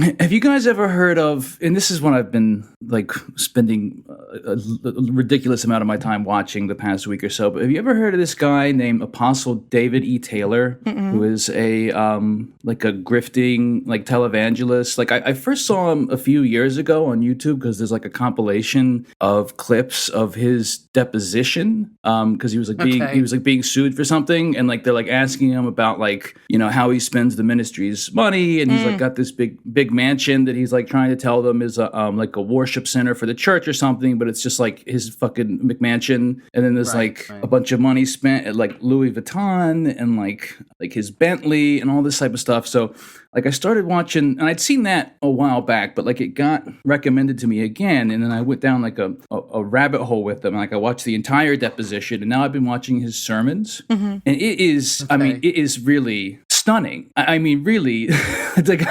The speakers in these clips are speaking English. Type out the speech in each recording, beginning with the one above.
Have you guys ever heard of, and this is what I've been like spending a ridiculous amount of my time watching the past week or so, but have you ever heard of this guy named Apostle David E. Taylor, who is a like a grifting like televangelist? Like I first saw him a few years ago on YouTube because there's like a compilation of clips of his deposition because he was like being sued for something, and like they're like asking him about like, you know, how he spends the ministry's money, and he's like got this big mansion that he's like trying to tell them is a like a worship center for the church or something, but it's just like his fucking McMansion. And then there's a bunch of money spent at like Louis Vuitton and like his Bentley and all this type of stuff. So like I started watching, and I'd seen that a while back, but like it got recommended to me again, and then I went down like a rabbit hole with them. Like I watched the entire deposition, and now I've been watching his sermons, and it is, I mean, it is really stunning. I mean, really, it's like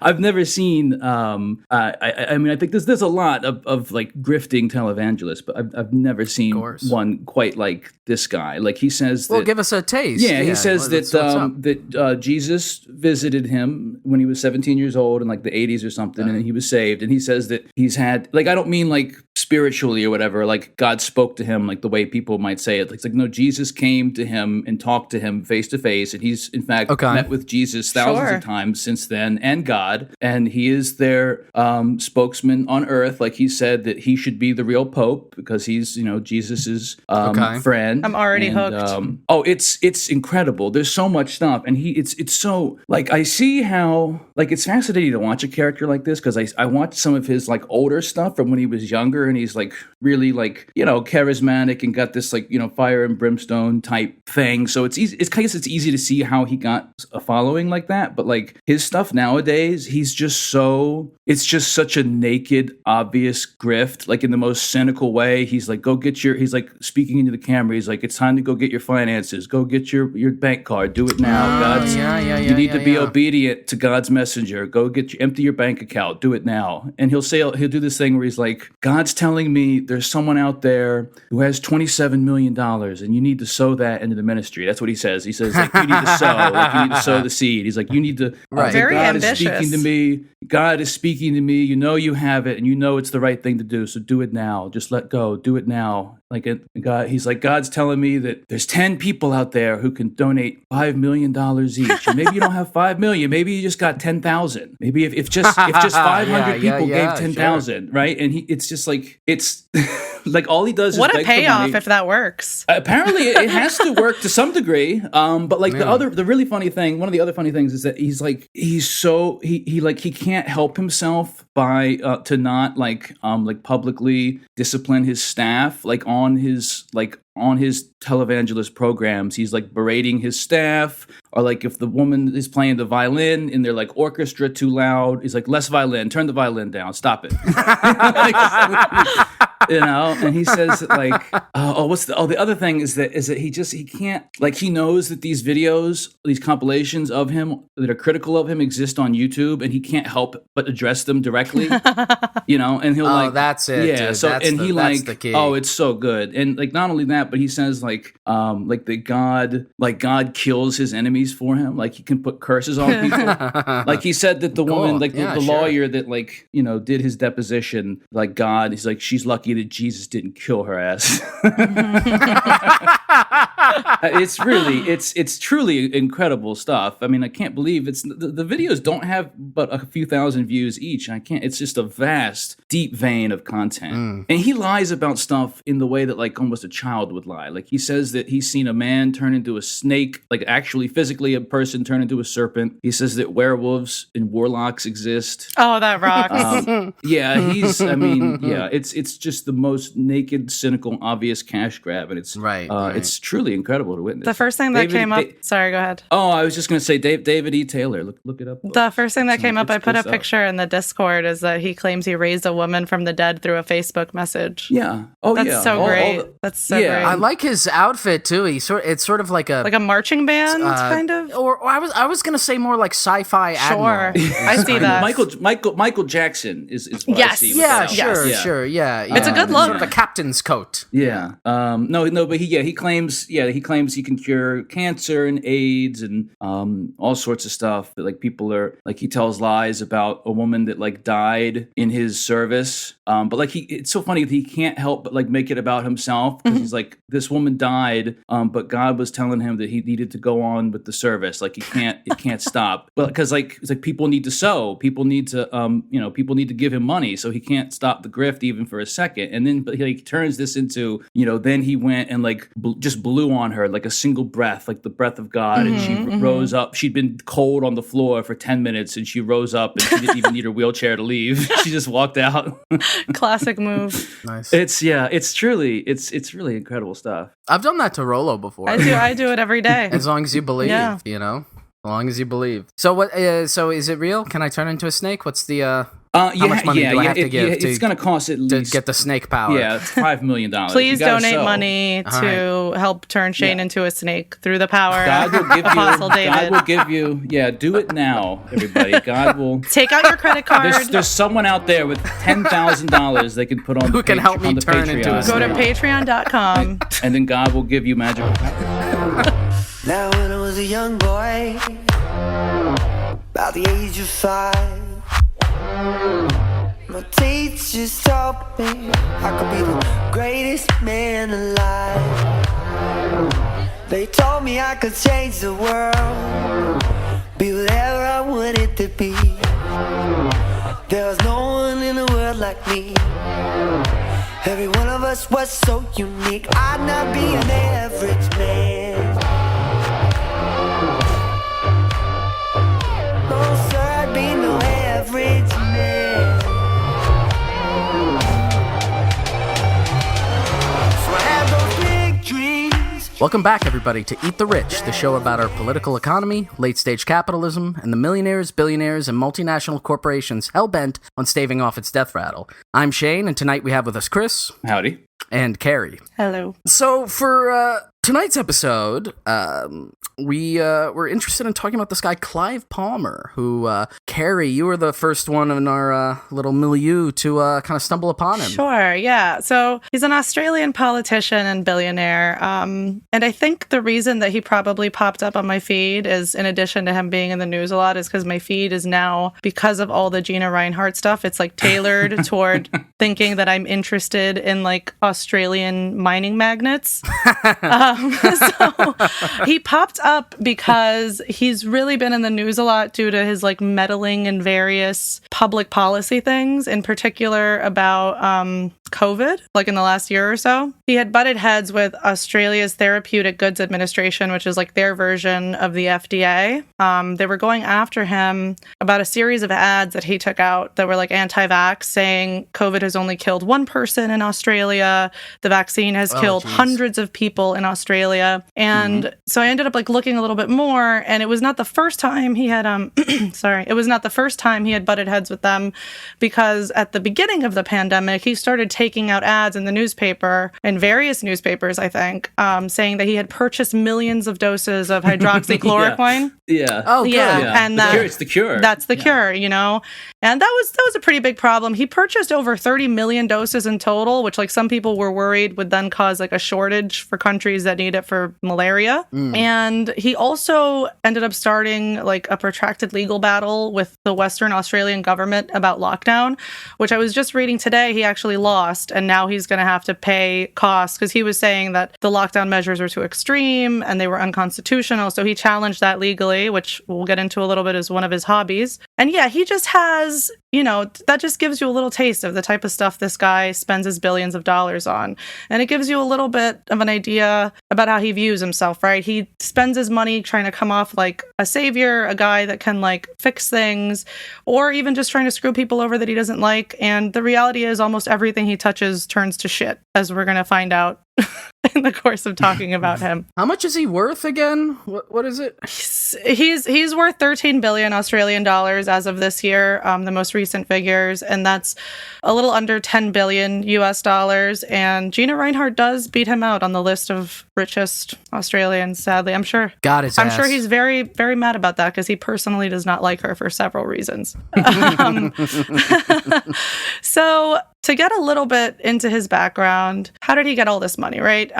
I've never seen. I mean, I think there's a lot of like grifting televangelists, but I've never seen one quite like this guy. Like he says, well, give us a taste. Yeah, he says that Jesus visited him when he was 17 years old in like the 80s or something, and he was saved. And he says that he's had, like, I don't mean like spiritually or whatever, like God spoke to him like the way people might say it. It's like, no, Jesus came to him and talked to him face to face, and he's in fact met with Jesus thousands of times since then, and God, and he is their spokesman on earth. Like he said that he should be the real pope because he's, you know, Jesus's friend. I'm already hooked. It's incredible. There's so much stuff, and it's so, like, I see how, like, it's fascinating to watch a character like this because I watched some of his like older stuff from when he was younger, and he's like really like, you know, charismatic and got this like, you know, fire and brimstone type thing. So it's easy. I guess it's easy to see how he got a following like that. But like his stuff nowadays, he's just so, it's just such a naked, obvious grift, like in the most cynical way. He's like, he's like speaking into the camera. He's like, it's time to go get your finances. Go get your bank card. Do it now. You need to be obedient to God's messenger. Go empty your bank account. Do it now. And he'll do this thing where he's like, God's telling me there's someone out there who has $27 million and you need to sow that into the ministry. That's what he says. He says, like, you need to sow. Like, you need to sow the seed. He's like, you need to. Very God ambitious. is speaking to me. God is speaking to me. You know you have it, and you know it's the right thing to do. So do it now. Just let go. Do it now. Like God, he's like, God's telling me that there's 10 people out there who can donate $5 million each. And maybe you don't have 5 million. Maybe you just got 10,000. Maybe if just 500 people gave 10,000, right? And it's just like, it's like all he does is what a beg for payoff money. If that works. Apparently it has to work to some degree. But like the really funny thing, one of the other funny things is that he can't help himself by to not like publicly discipline his staff on his televangelist programs. He's like berating his staff, or like if the woman is playing the violin in their like orchestra too loud, he's like, less violin, turn the violin down, stop it. You know, and he says like, the other thing is that he can't, like, he knows that these videos, these compilations of him that are critical of him exist on YouTube, and he can't help but address them directly, you know, and he'll that's it. Yeah. Dude. So, that's and he that's the key. it's so good. And like, not only that, but he says like that God kills his enemies for him. Like he can put curses on people. Like he said that the woman, like the lawyer that like, you know, did his deposition, like God, he's like, she's lucky that Jesus didn't kill her ass. It's truly incredible stuff. I mean, I can't believe the videos don't have but a few thousand views each. It's just a vast, deep vein of content. And he lies about stuff in the way that like almost a child would lie. Like he says that he's seen a man turn into a snake, like actually physically a person turn into a serpent. He says that werewolves and warlocks exist. Oh, that rocks. It's just the most naked, cynical, obvious cash grab, and it's it's truly incredible to witness. The first thing that came up. Sorry, go ahead. Oh, I was just going to say David E. Taylor. Look it up. The first thing that came up, I put a picture in the Discord, is that he claims he raised a woman from the dead through a Facebook message. Yeah. That's so great. That's so great. I like his outfit too. It's sort of like a marching band kind of. Or I was going to say more like sci-fi. Sure, I see that. Michael Jackson is what I see. Yeah, sure. Yeah. It's a a good look. Sort of a captain's coat. Yeah. No, but he claims he can cure cancer and AIDS and all sorts of stuff. That like people are like, he tells lies about a woman that like died in his service. But like it's so funny that he can't help but like make it about himself, because he's like, this woman died, but God was telling him that he needed to go on with the service. Like it can't stop. But because like it's like people need to sow, people need to people need to give him money, so he can't stop the grift even for a second. And then but he like turns this into, then he went and like just blew on her like a single breath, like the breath of God, and she rose up. She'd been cold on the floor for 10 minutes, and she rose up, and she didn't even need her wheelchair to leave. She just walked out. Classic move. Nice. It's really incredible stuff. I've done that to Rolo before. I do it every day. As long as you believe, Yeah. As long as you believe. So what? So is it real? Can I turn into a snake? What's the? How much money do I have to give it's going to cost at least to get the snake power? Yeah, it's $5 million. Please donate money to help turn Shane into a snake through the power God will give Apostle you. David. God will give you. Yeah, do it now, everybody. God will take out your credit card. There's someone out there with $10,000 they can put on. Who can help me turn Patreon. into a snake? Go to patreon.com. And then God will give you magical powers. Now when I was a young boy, about the age of 5, my teachers taught me I could be the greatest man alive. They told me I could change the world, be whatever I wanted to be. There was no one in the world like me. Every one of us was so unique. I'd not be an average man. No sir, I'd be no average man. So I had those big dreams. Welcome back, everybody, to Eat the Rich, the show about our political economy, late-stage capitalism, and the millionaires, billionaires, and multinational corporations hell-bent on staving off its death rattle. I'm Shane, and tonight we have with us Chris. Howdy. And Carrie. Hello. So for tonight's episode, we were interested in talking about this guy, Clive Palmer, who, Carrie, you were the first one in our little milieu to kind of stumble upon him. Sure, yeah. So he's an Australian politician and billionaire. And I think the reason that he probably popped up on my feed is, in addition to him being in the news a lot, is because my feed is now, because of all the Gina Reinhart stuff, it's like tailored toward thinking that I'm interested in like Australian mining magnates. So he popped up because he's really been in the news a lot due to his like meddling in various public policy things, in particular about COVID, like in the last year or so. He had butted heads with Australia's Therapeutic Goods Administration, which is like their version of the FDA. They were going after him about a series of ads that he took out that were like anti-vax, saying COVID has only killed one person in Australia. The vaccine has killed hundreds of people in Australia. And so I ended up like looking a little bit more, and it was not the first time he had it was not the first time he had butted heads with them, because at the beginning of the pandemic, he started taking out ads in the newspaper, in various newspapers, I think, saying that he had purchased millions of doses of hydroxychloroquine. Yeah. Oh, good. Yeah. And it's the cure. That's the cure, And that was a pretty big problem. He purchased over 30 million doses in total, which like some people were worried would then cause like a shortage for countries that need it for malaria. And he also ended up starting like a protracted legal battle with the Western Australian government about lockdown, which I was just reading today. He actually lost, and now he's going to have to pay costs because he was saying that the lockdown measures were too extreme and they were unconstitutional. So he challenged that legally, which we'll get into a little bit as one of his hobbies. And yeah, he just has, that just gives you a little taste of the type of stuff this guy spends his billions of dollars on. And it gives you a little bit of an idea about how he views himself, right? He spends his money trying to come off like a savior, a guy that can like fix things, or even just trying to screw people over that he doesn't like. And the reality is almost everything he touches turns to shit, as we're going to find out in the course of talking about him. How much is he worth again? What is it? He's worth 13 billion Australian dollars as of this year, the most recent figures, and that's a little under 10 billion US dollars. And Gina Reinhart does beat him out on the list of richest Australians, sadly. I'm sure he's very, very mad about that because he personally does not like her for several reasons. So to get a little bit into his background, how did he get all this money, right?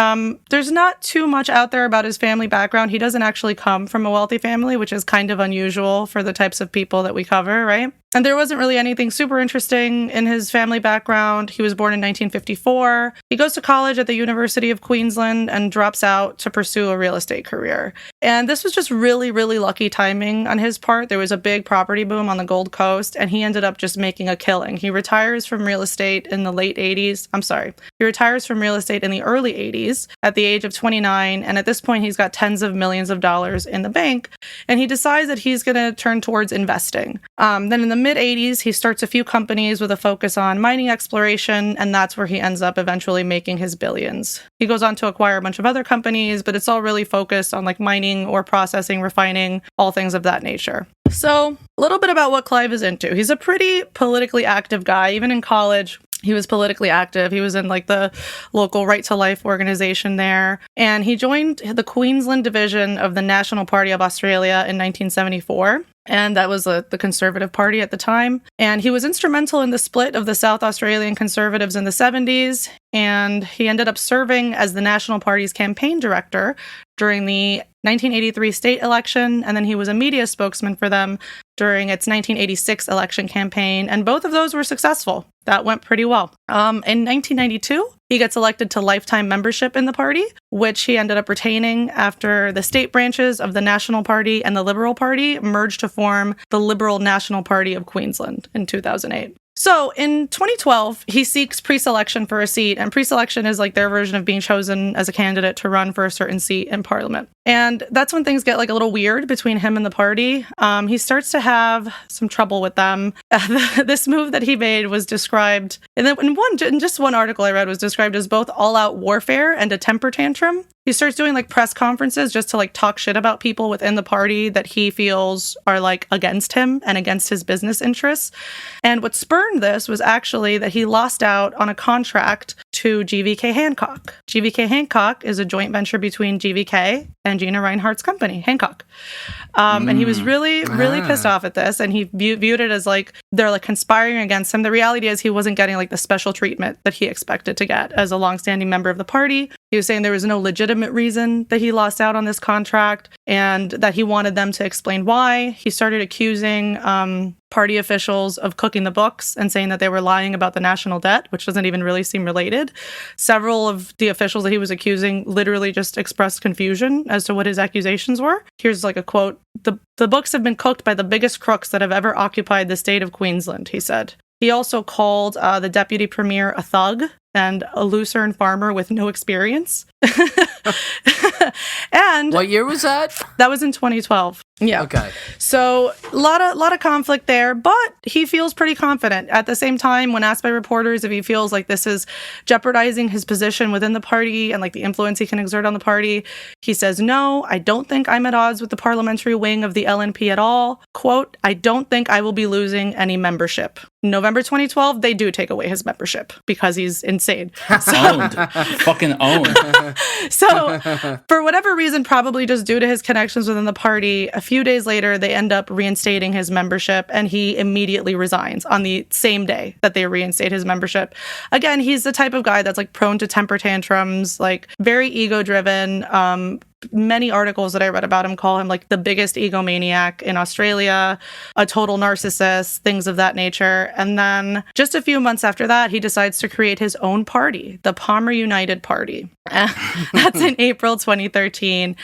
There's not too much out there about his family background. He doesn't actually come from a wealthy family, which is kind of unusual for the types of people that we cover, right? And there wasn't really anything super interesting in his family background. He was born in 1954. He goes to college at the University of Queensland and drops out to pursue a real estate career. And this was just really, really lucky timing on his part. There was a big property boom on the Gold Coast, and he ended up just making a killing. He retires from real estate in the late 80s. He retires from real estate in the early 80s at the age of 29. And at this point, he's got tens of millions of dollars in the bank. And he decides that he's going to turn towards investing. Then in the mid-80s, he starts a few companies with a focus on mining exploration, and that's where he ends up eventually making his billions. He goes on to acquire a bunch of other companies, but it's all really focused on like mining or processing, refining, all things of that nature. So a little bit about what Clive is into. He's a pretty politically active guy. Even in college, he was politically active. He was in like the local Right to Life organization there. And he joined the Queensland division of the National Party of Australia in 1974. And that was the Conservative Party at the time. And he was instrumental in the split of the South Australian Conservatives in the 70s. And he ended up serving as the National Party's campaign director during the 1983 state election. And then he was a media spokesman for them during its 1986 election campaign. And both of those were successful. That went pretty well. In 1992, he gets elected to lifetime membership in the party, which he ended up retaining after the state branches of the National Party and the Liberal Party merged to form the Liberal National Party of Queensland in 2008. So in 2012, he seeks pre-selection for a seat, and pre-selection is like their version of being chosen as a candidate to run for a certain seat in Parliament. And that's when things get like a little weird between him and the party. He starts to have some trouble with them. This move that he made was described, and then in just one article I read, was described as both all-out warfare and a temper tantrum. He starts doing like press conferences just to like talk shit about people within the party that he feels are like against him and against his business interests. And what spurned this was actually that he lost out on a contract to GVK Hancock. GVK Hancock is a joint venture between GVK and Gina Reinhardt's company, Hancock. And he was really pissed off at this, and he viewed it as like they're like conspiring against him. The reality is he wasn't getting like the special treatment that he expected to get as a longstanding member of the party. He was saying there was no legitimate reason that he lost out on this contract and that he wanted them to explain why. He started accusing party officials of cooking the books and saying that they were lying about the national debt, which doesn't even really seem related. Several of the officials that he was accusing literally just expressed confusion as to what his accusations were. Here's like a quote. The books have been cooked by the biggest crooks that have ever occupied the state of Queensland, he said. He also called the deputy premier a thug and a Lucerne farmer with no experience. And what year was that? That was in 2012. Yeah. Okay. So a lot of conflict there, but he feels pretty confident. At the same time, when asked by reporters if he feels like this is jeopardizing his position within the party and like the influence he can exert on the party, he says, "No, I don't think I'm at odds with the parliamentary wing of the LNP at all. Quote, I don't think I will be losing any membership." November 2012, they do take away his membership because he's insane. Owned. Fucking owned. So for whatever reason, probably just due to his connections within the party, a few days later, they end up reinstating his membership, and he immediately resigns on the same day that they reinstate his membership. Again, he's the type of guy that's like prone to temper tantrums, like very ego-driven. Many articles that I read about him call him like the biggest egomaniac in Australia, a total narcissist, things of that nature. And then just a few months after that, he decides to create his own party, the Palmer United Party. That's in April 2013.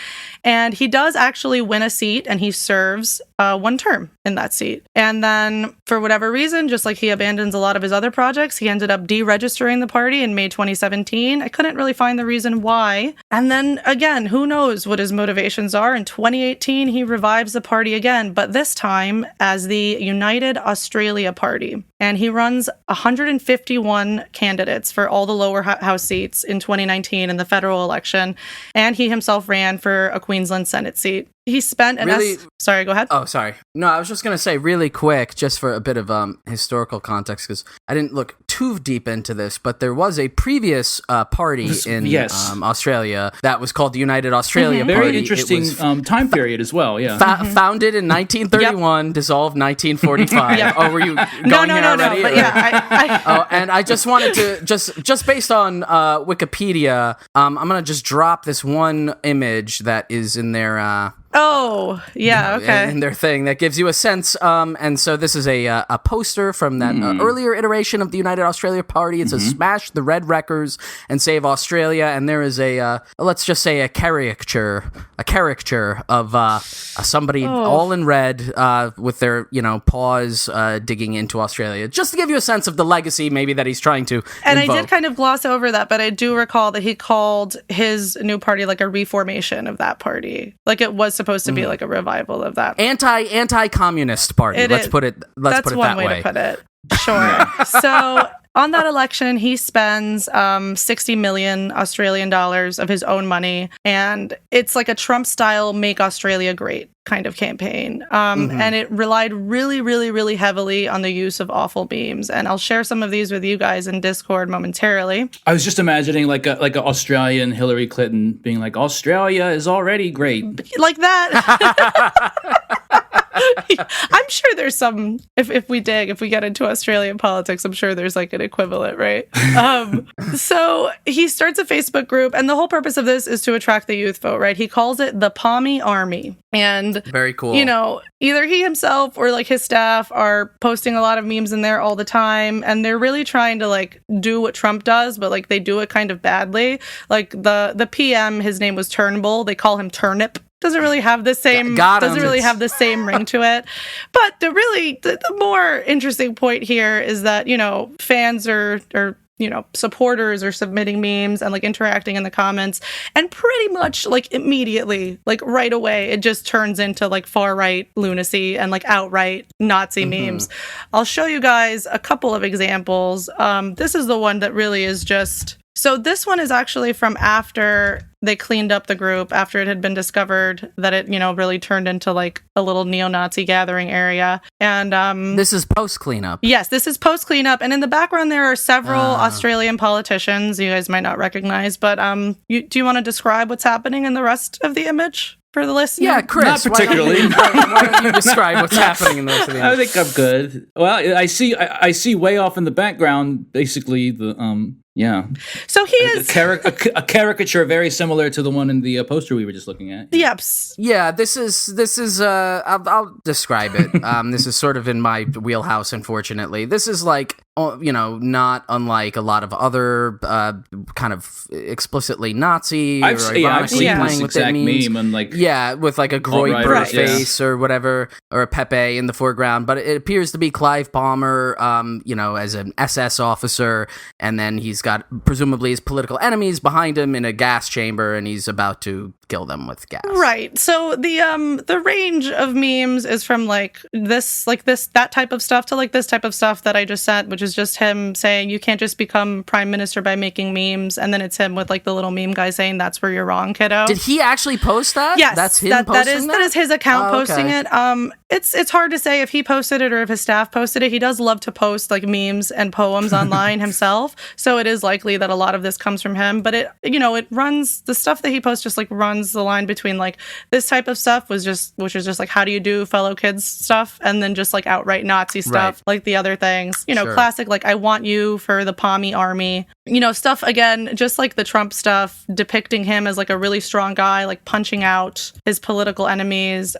And he does actually win a seat, and he serves one term in that seat. And then for whatever reason, just like he abandons a lot of his other projects, he ended up deregistering the party in May 2017. I couldn't really find the reason why. And then again, who knows what his motivations are. In 2018, he revives the party again, but this time as the United Australia Party. And he runs 151 candidates for all the lower house seats in 2019 in the federal election. And he himself ran for a Queensland Senate seat. he spent sorry, go ahead. Oh, sorry. No, I was just going to say really quick, just for a bit of historical context, because I didn't look too deep into this, but there was a previous party in Australia that was called the United Australia Party. Very interesting time period as well, yeah. Founded in 1931, dissolved 1945. Oh, were you going here already? But yeah, and I just wanted to, just based on Wikipedia, I'm going to just drop this one image that is in their... in their thing that gives you a sense. And so this is a poster from that earlier iteration of the United Australia Party. It says "Smash the Red Wreckers and Save Australia," and there is let's just say a caricature of somebody all in red with their paws digging into Australia, just to give you a sense of the legacy maybe that he's trying to. And invoke. I did kind of gloss over that, but I do recall that he called his new party like a reformation of that party, like it was supposed to be like a revival of that anti-communist party. Let's put it that's that one way to put it. Sure. So on that election, he spends 60 million Australian dollars of his own money, and it's like a Trump-style "Make Australia Great" kind of campaign. And it relied really, really, really heavily on the use of awful memes. And I'll share some of these with you guys in Discord momentarily. I was just imagining like an Australian Hillary Clinton being like, "Australia is already great," like that. I'm sure there's some, if we get into Australian politics, I'm sure there's like an equivalent, right? So he starts a Facebook group, and the whole purpose of this is to attract the youth vote, right? He calls it the Palmy Army. And very cool. Either he himself or like his staff are posting a lot of memes in there all the time, and they're really trying to like do what Trump does, but like they do it kind of badly. Like the PM, his name was Turnbull. They call him Turnip. Doesn't really have the same have the same ring to it. But the more interesting point here is that, fans or supporters are submitting memes and like interacting in the comments, and pretty much like immediately, like right away, it just turns into like far right lunacy and like outright Nazi memes. I'll show you guys a couple of examples. This is the one that really is just... So this one is actually from after they cleaned up the group, after it had been discovered that it, really turned into like a little neo-Nazi gathering area. And this is post-cleanup. Yes, this is post-cleanup. And in the background, there are several Australian politicians you guys might not recognize. But do you want to describe what's happening in the rest of the image for the listener? Yeah, Chris. Not particularly. Why don't you describe what's happening in the rest of the image? I think I'm good. Well, I see way off in the background, basically the yeah. So he is a caricature very similar to the one in the poster we were just looking at. Yep. Yeah, this is I'll describe it. This is sort of in my wheelhouse, unfortunately. This is like, not unlike a lot of other kind of explicitly Nazi I've seen playing this with exact memes. meme and like with like a Groydberg face or whatever, or a Pepe in the foreground. But it appears to be Clive Palmer, as an SS officer, and then he's got presumably his political enemies behind him in a gas chamber, and he's about to kill them with gas. Right. So the range of memes is from that type of stuff to like this type of stuff that I just sent, which is just him saying you can't just become prime minister by making memes, and then it's him with like the little meme guy saying that's where you're wrong, kiddo. Did he actually post that? Yes, that's him posting that is his account posting it. It's hard to say if he posted it or if his staff posted it. He does love to post like memes and poems online himself, so it is likely that a lot of this comes from him. But it runs, the stuff that he posts just like runs the line between like this type of stuff which is just like how do you do fellow kids stuff, and then just like outright Nazi stuff, like the other things, Sure. Classic like I want you for the Palmy Army, stuff again, just like the Trump stuff, depicting him as like a really strong guy, like punching out his political enemies,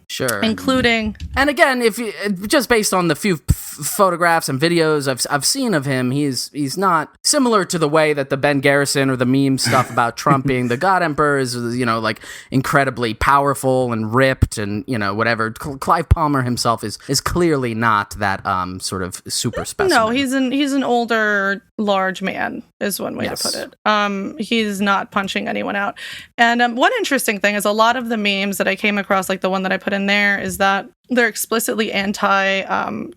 sure, including, and again, if you just based on the few photographs and videos I've seen of him, he's not similar to the way that the Ben Garrison or the meme stuff about Trump being the God Emperor is, like incredibly powerful and ripped and whatever. Clive Palmer himself is clearly not that sort of super specimen. No, he's an older, large man is one way to put it. He's not punching anyone out. And one interesting thing is a lot of the memes that I came across, like the one that I put in there, is that they're explicitly anti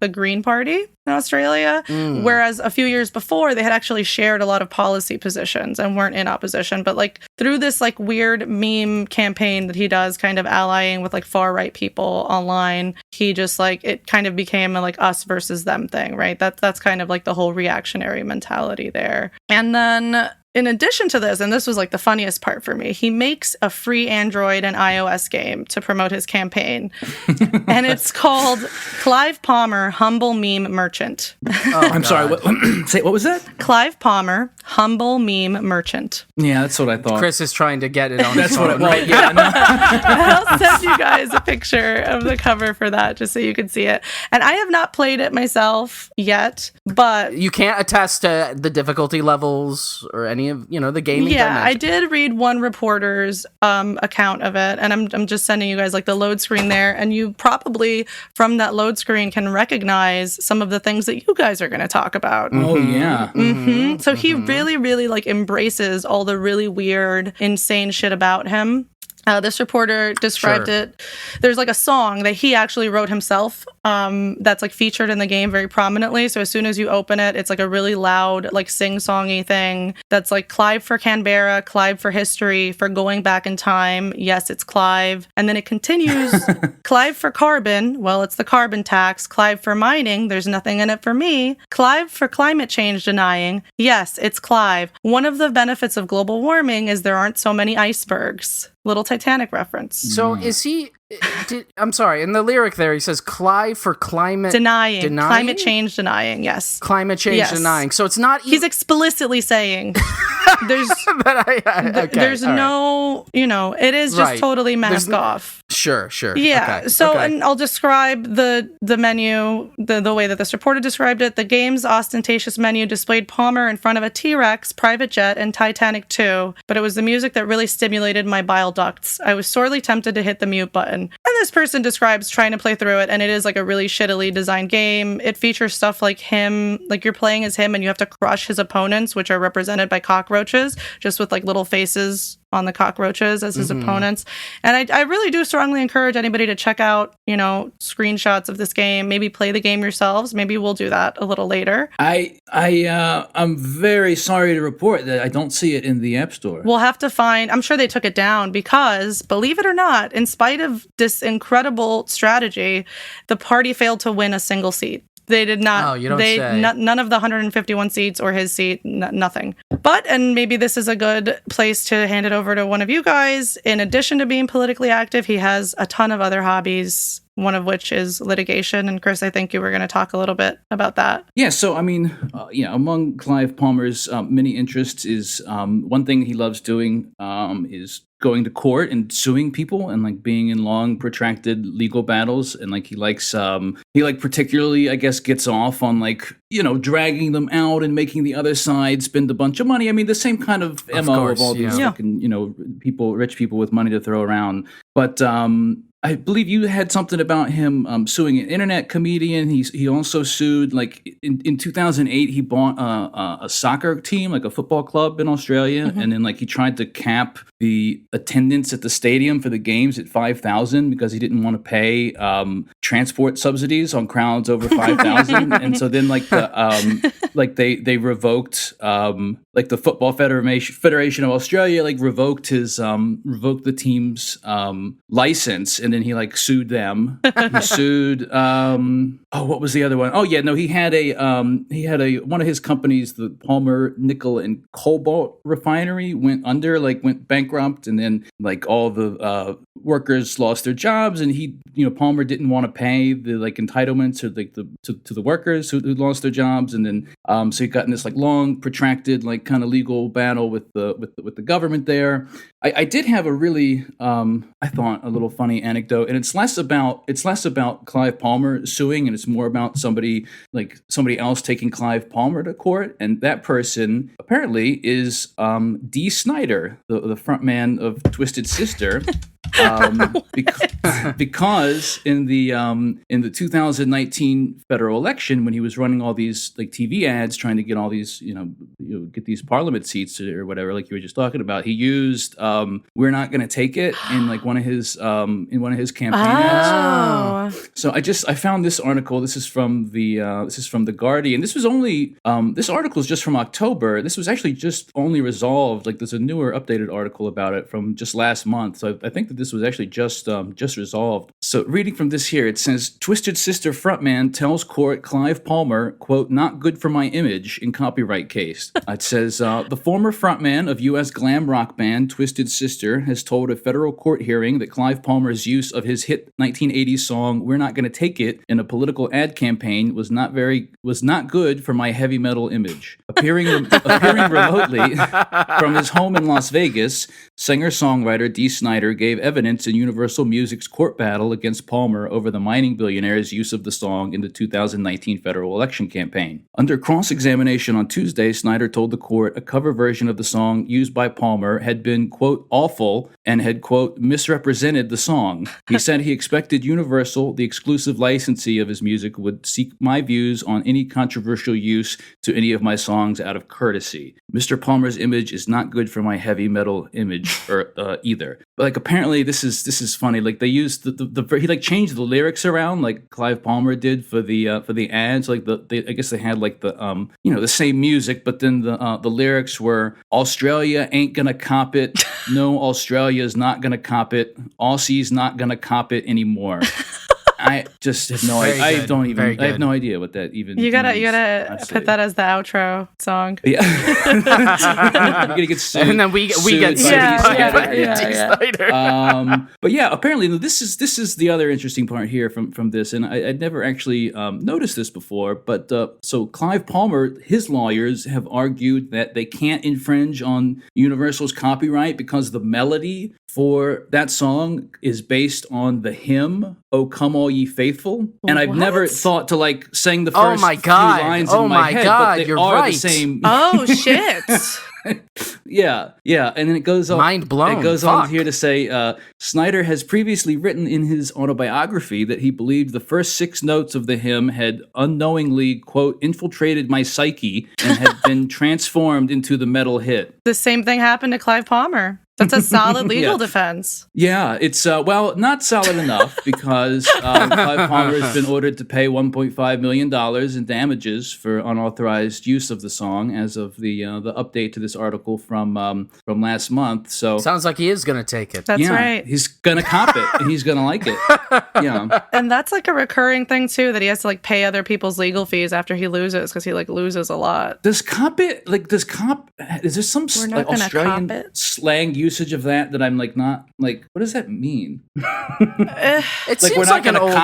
the Green Party in Australia, whereas a few years before they had actually shared a lot of policy positions and weren't in opposition. But like through this like weird meme campaign that he does, kind of allying with like far right people online, he just like it kind of became a like us versus them thing, right? That's kind of like the whole reactionary mentality there. And then in addition to this, and this was like the funniest part for me, he makes a free Android and iOS game to promote his campaign. And it's called Clive Palmer Humble Meme Merchant. I'm sorry, what was that? Clive Palmer Humble Meme Merchant. Yeah, that's what I thought. Chris is trying to get it on That's his what phone. it was. Yeah, no. I'll send you guys a picture of the cover for that just so you can see it. And I have not played it myself yet, but You can't attest to the difficulty levels or any of, the gaming yeah, I dimension. did read one reporter's account of it, and I'm just sending you guys like the load screen there, and you probably from that load screen can recognize some of the things that you guys are going to talk about. Oh yeah. So he really, really like embraces all the really weird, insane shit about him. This reporter described it. There's like a song that he actually wrote himself that's like featured in the game very prominently. So as soon as you open it, it's like a really loud, like sing-songy thing that's like Clive for Canberra, Clive for history, for going back in time. Yes, it's Clive. And then it continues, Clive for carbon. Well, it's the carbon tax. Clive for mining. There's nothing in it for me. Clive for climate change denying. Yes, it's Clive. One of the benefits of global warming is there aren't so many icebergs. Little Titanic reference. So is he... I'm sorry. In the lyric there, he says Clive for climate... Denying. Climate change denying, yes. Climate change denying. So it's not... He's explicitly saying there's... okay, there's no... it is just totally mask off. Sure. Yeah. Okay, So, okay. and I'll describe the menu the way that this reporter described it. The game's ostentatious menu displayed Palmer in front of a T-Rex, private jet, and Titanic 2, but it was the music that really stimulated my bile ducts. I was sorely tempted to hit the mute button. And this person describes trying to play through it, and it is like a really shittily designed game. It features stuff like him, like you're playing as him, and you have to crush his opponents, which are represented by cockroaches, just with like little faces on the cockroaches as his opponents. And I really do strongly encourage anybody to check out, screenshots of this game, maybe play the game yourselves. Maybe we'll do that a little later. I'm very sorry to report that I don't see it in the App Store. We'll have to find, I'm sure they took it down because, believe it or not, in spite of this incredible strategy, the party failed to win a single seat. They did not. Oh, you don't say. None of the 151 seats or his seat, nothing. But, and maybe this is a good place to hand it over to one of you guys. In addition to being politically active, he has a ton of other hobbies, one of which is litigation. And Chris, I think you were going to talk a little bit about that. Yeah, so I mean, among Clive Palmer's many interests is one thing he loves doing is going to court and suing people and like being in long protracted legal battles, and like he likes particularly I guess gets off on like dragging them out and making the other side spend a bunch of money. I mean the same kind of MO of all these fucking rich people with money to throw around. But I believe you had something about him suing an internet comedian. He also sued, like, in 2008, he bought a soccer team, like a football club in Australia, and then, like, he tried to cap the attendance at the stadium for the games at 5,000 because he didn't want to pay transport subsidies on crowds over 5,000. And so then, like, they revoked, like, the Football Federation of Australia, like, revoked the team's license. And then he like sued them. He sued. What was the other one? Oh yeah, no, he had one of his companies, the Palmer Nickel and Cobalt Refinery, went bankrupt, and then like all the workers lost their jobs, and Palmer didn't want to pay the like entitlements or like to the workers who lost their jobs, and then so he got in this like long protracted like kind of legal battle with the government there. I did have a really I thought a little funny anecdote, and it's less about Clive Palmer suing, and it's more about somebody else taking Clive Palmer to court, and that person apparently is Dee Snider, the front man of Twisted Sister. Because in the 2019 federal election, when he was running all these like TV ads trying to get all these get these parliament seats or whatever, like you were just talking about, he used "We're Not Gonna Take It" in like one of his campaign ads. So I found this article. This is from the Guardian. This was only this article is just from October. This was actually just only resolved. Like there's a newer updated article about it from just last month. So I think that this was actually just resolved. So reading from this here, it says Twisted Sister frontman tells court Clive Palmer, quote, "not good for my image" in copyright case. It says the former frontman of U.S. glam rock band Twisted Sister has told a federal court hearing that Clive Palmer's use of his hit 1980s song "We're Not Gonna Take It" in a political ad campaign was not good for my heavy metal image. Appearing remotely from his home in Las Vegas, singer-songwriter Dee Snider gave evidence in Universal Music's court battle against Palmer over the mining billionaire's use of the song in the 2019 federal election campaign. Under cross-examination on Tuesday, Snider told the court a cover version of the song used by Palmer had been, quote, awful and had, quote, misrepresented the song. He said he expected Universal, the exclusive licensee of his music, would seek my views on any controversial use to any of my songs out of courtesy. Mr. Palmer's image is not good for my heavy metal image either. But like apparently this is funny. Like they used he like changed the lyrics around like Clive Palmer did for the ads. Like I guess they had like the same music, but then the lyrics were Australia ain't gonna cop it. No, Australia's not gonna cop it. Aussie's not gonna cop it anymore. I just have no idea. I have no idea what that even You gotta means, put that as the outro song. Yeah. You're gonna get sued. And then we get sued. But yeah, apparently this is the other interesting part here from this, and I'd never actually noticed this before. But so Clive Palmer, his lawyers have argued that they can't infringe on Universal's copyright because the melody for that song is based on the hymn "O Come All Ye Faithful," and I've never thought to like sing the first few lines in my head, but they are the same. Oh shit! Yeah, and then it goes on. Mind blown. It goes on here to say Snider has previously written in his autobiography that he believed the first 6 notes of the hymn had unknowingly, quote, infiltrated my psyche and had been transformed into the metal hit. The same thing happened to Clive Palmer. That's a solid legal defense. Yeah, it's not solid enough because Clive Palmer has been ordered to pay $1.5 million in damages for unauthorized use of the song as of the update to this article from last month. So sounds like he is going to take it. That's right. He's going to cop it and he's going to like it. Yeah, and that's like a recurring thing too, that he has to like pay other people's legal fees after he loses because he like loses a lot. Is there some like Australian slang usage of that I'm like not like what does that mean? It seems like an old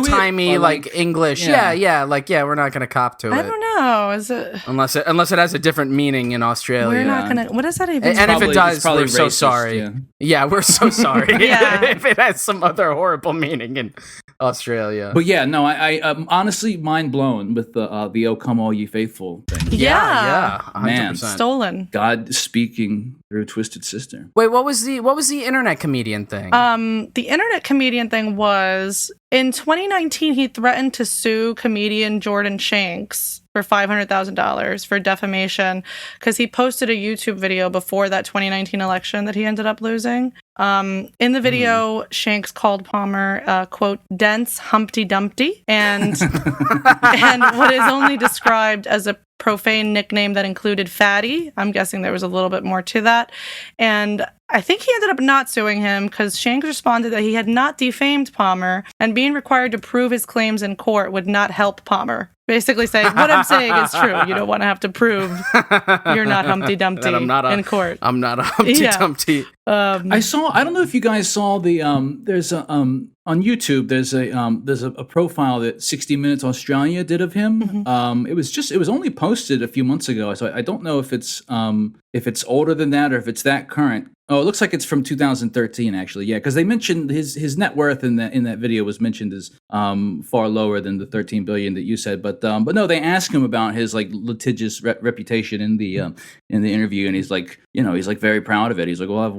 timey like English. Yeah, like we're not gonna cop to it. I don't know. Is it unless it has a different meaning in Australia? We're not gonna. What does that even mean? And if it does, we're so racist, sorry. Yeah, we're so sorry. If it has some other horrible meaning in Australia. But yeah, no, I'm honestly mind blown with the "O Come All Ye Faithful" thing. Yeah, 100%. Man, stolen. God speaking through Twisted Sister. Wait, what was the internet comedian thing? The internet comedian thing was in 2019 he threatened to sue comedian Jordan Shanks for $500,000 for defamation because he posted a YouTube video before that 2019 election that he ended up losing. In the video, Shanks called Palmer, quote, dense Humpty Dumpty, and what is only described as a profane nickname that included fatty. I'm guessing there was a little bit more to that. And I think he ended up not suing him because Shanks responded that he had not defamed Palmer and being required to prove his claims in court would not help Palmer. Basically saying, what I'm saying is true. You don't want to have to prove you're not Humpty Dumpty in court. I'm not a Humpty Dumpty. I don't know if you guys saw there's a on YouTube there's a profile that 60 Minutes Australia did of him. Mm-hmm. It was only posted a few months ago, so I don't know if it's older than that or if it's that current. Oh, it looks like it's from 2013, actually. Yeah, because they mentioned his net worth in that video was mentioned as far lower than the 13 billion that you said. But no, they asked him about his like litigious reputation in the interview, and he's like very proud of it. He's like, well, I've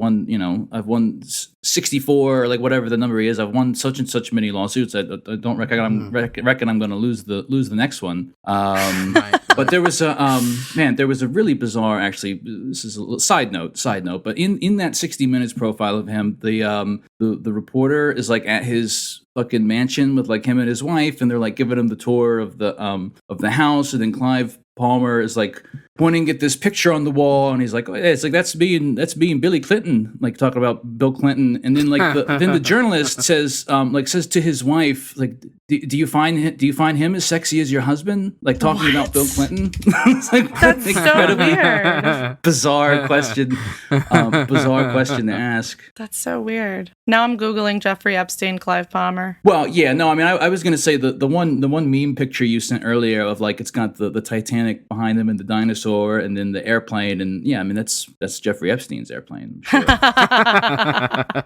won 64 or like whatever the number is. I've won such and such many lawsuits. I don't reckon I'm going to lose the next one. But there was there was a really bizarre, actually, this is a side note, but in that 60 Minutes profile of him, the reporter is like at his fucking mansion with like him and his wife, and they're like giving him the tour of the house, and then Clive Palmer is like pointing at this picture on the wall, and he's like, oh, it's like that's being Billy Clinton, like talking about Bill Clinton, and then like then the journalist says to his wife, like, do you find him as sexy as your husband, like talking about Bill Clinton? It's like, that's so weird. Bizarre question to ask. That's so weird. Now I'm googling Jeffrey Epstein, Clive Palmer. Well, yeah, no, I mean, I was gonna say the one meme picture you sent earlier of like it's got the Titanic behind him and the dinosaur and then the airplane, and yeah, I mean that's Jeffrey Epstein's airplane. I'm sure.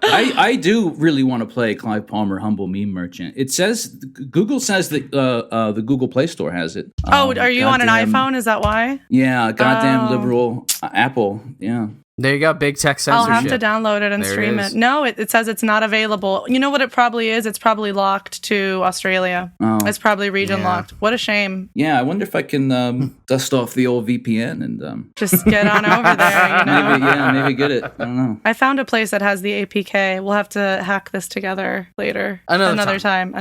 I do really want to play Clive Palmer Humble Meme Merchant. It says Google says that the Google Play Store has it. Are you on an iPhone? Is that why? Yeah, goddamn liberal Apple. Yeah. There you go, big tech censorship. I'll have to download it and stream it. No, it says it's not available. You know what it probably is? It's probably locked to Australia. Oh. It's probably region locked. What a shame. Yeah, I wonder if I can dust off the old VPN and just get on over there. You know? maybe get it. I don't know. I found a place that has the APK. We'll have to hack this together later. Another time.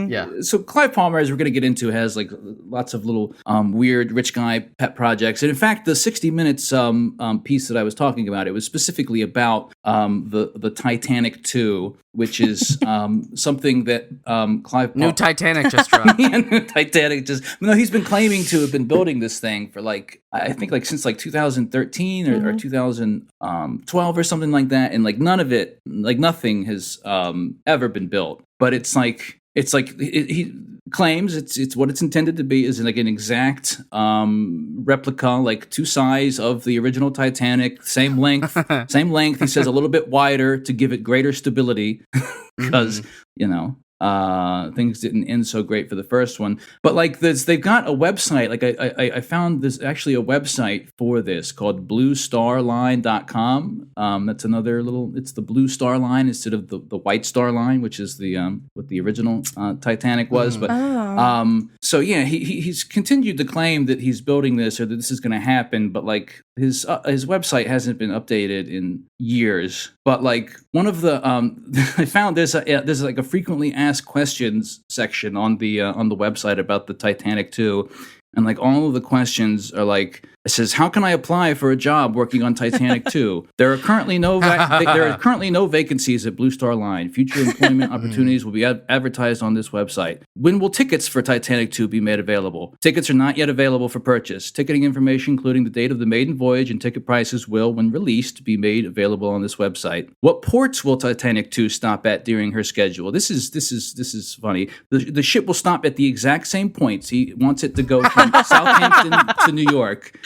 Yeah. So Clive Palmer, as we're going to get into, has like lots of little weird rich guy pet projects, and in fact, the 60 Minutes piece that I was talking about, it was specifically about the Titanic 2, which is something that Clive New Titanic just dropped. He's been claiming to have been building this thing for like I think like since like 2013 or 2012 or something like that, and like nothing has ever been built. But he claims it's what it's intended to be, is like an exact replica, like two size of the original Titanic, same length. He says a little bit wider to give it greater stability because things didn't end so great for the first one. But like they've got a website. Like I found there's actually a website for this called bluestarline.com. That's another it's the Blue Star Line instead of the White Star Line, which is the what the original Titanic was. But so yeah, he's continued to claim that he's building this or that this is going to happen. But like his website hasn't been updated in years. But like one of the I found there's like a frequently asked questions section on the website about the Titanic 2, and like all of the questions are like, it says, how can I apply for a job working on Titanic 2? There are currently no vacancies at Blue Star Line. Future employment opportunities will be advertised on this website. When will tickets for Titanic 2 be made available? Tickets are not yet available for purchase. Ticketing information, including the date of the maiden voyage and ticket prices, will, when released, be made available on this website. What ports will Titanic 2 stop at during her schedule? This is funny. The ship will stop at the exact same points. He wants it to go from Southampton to New York.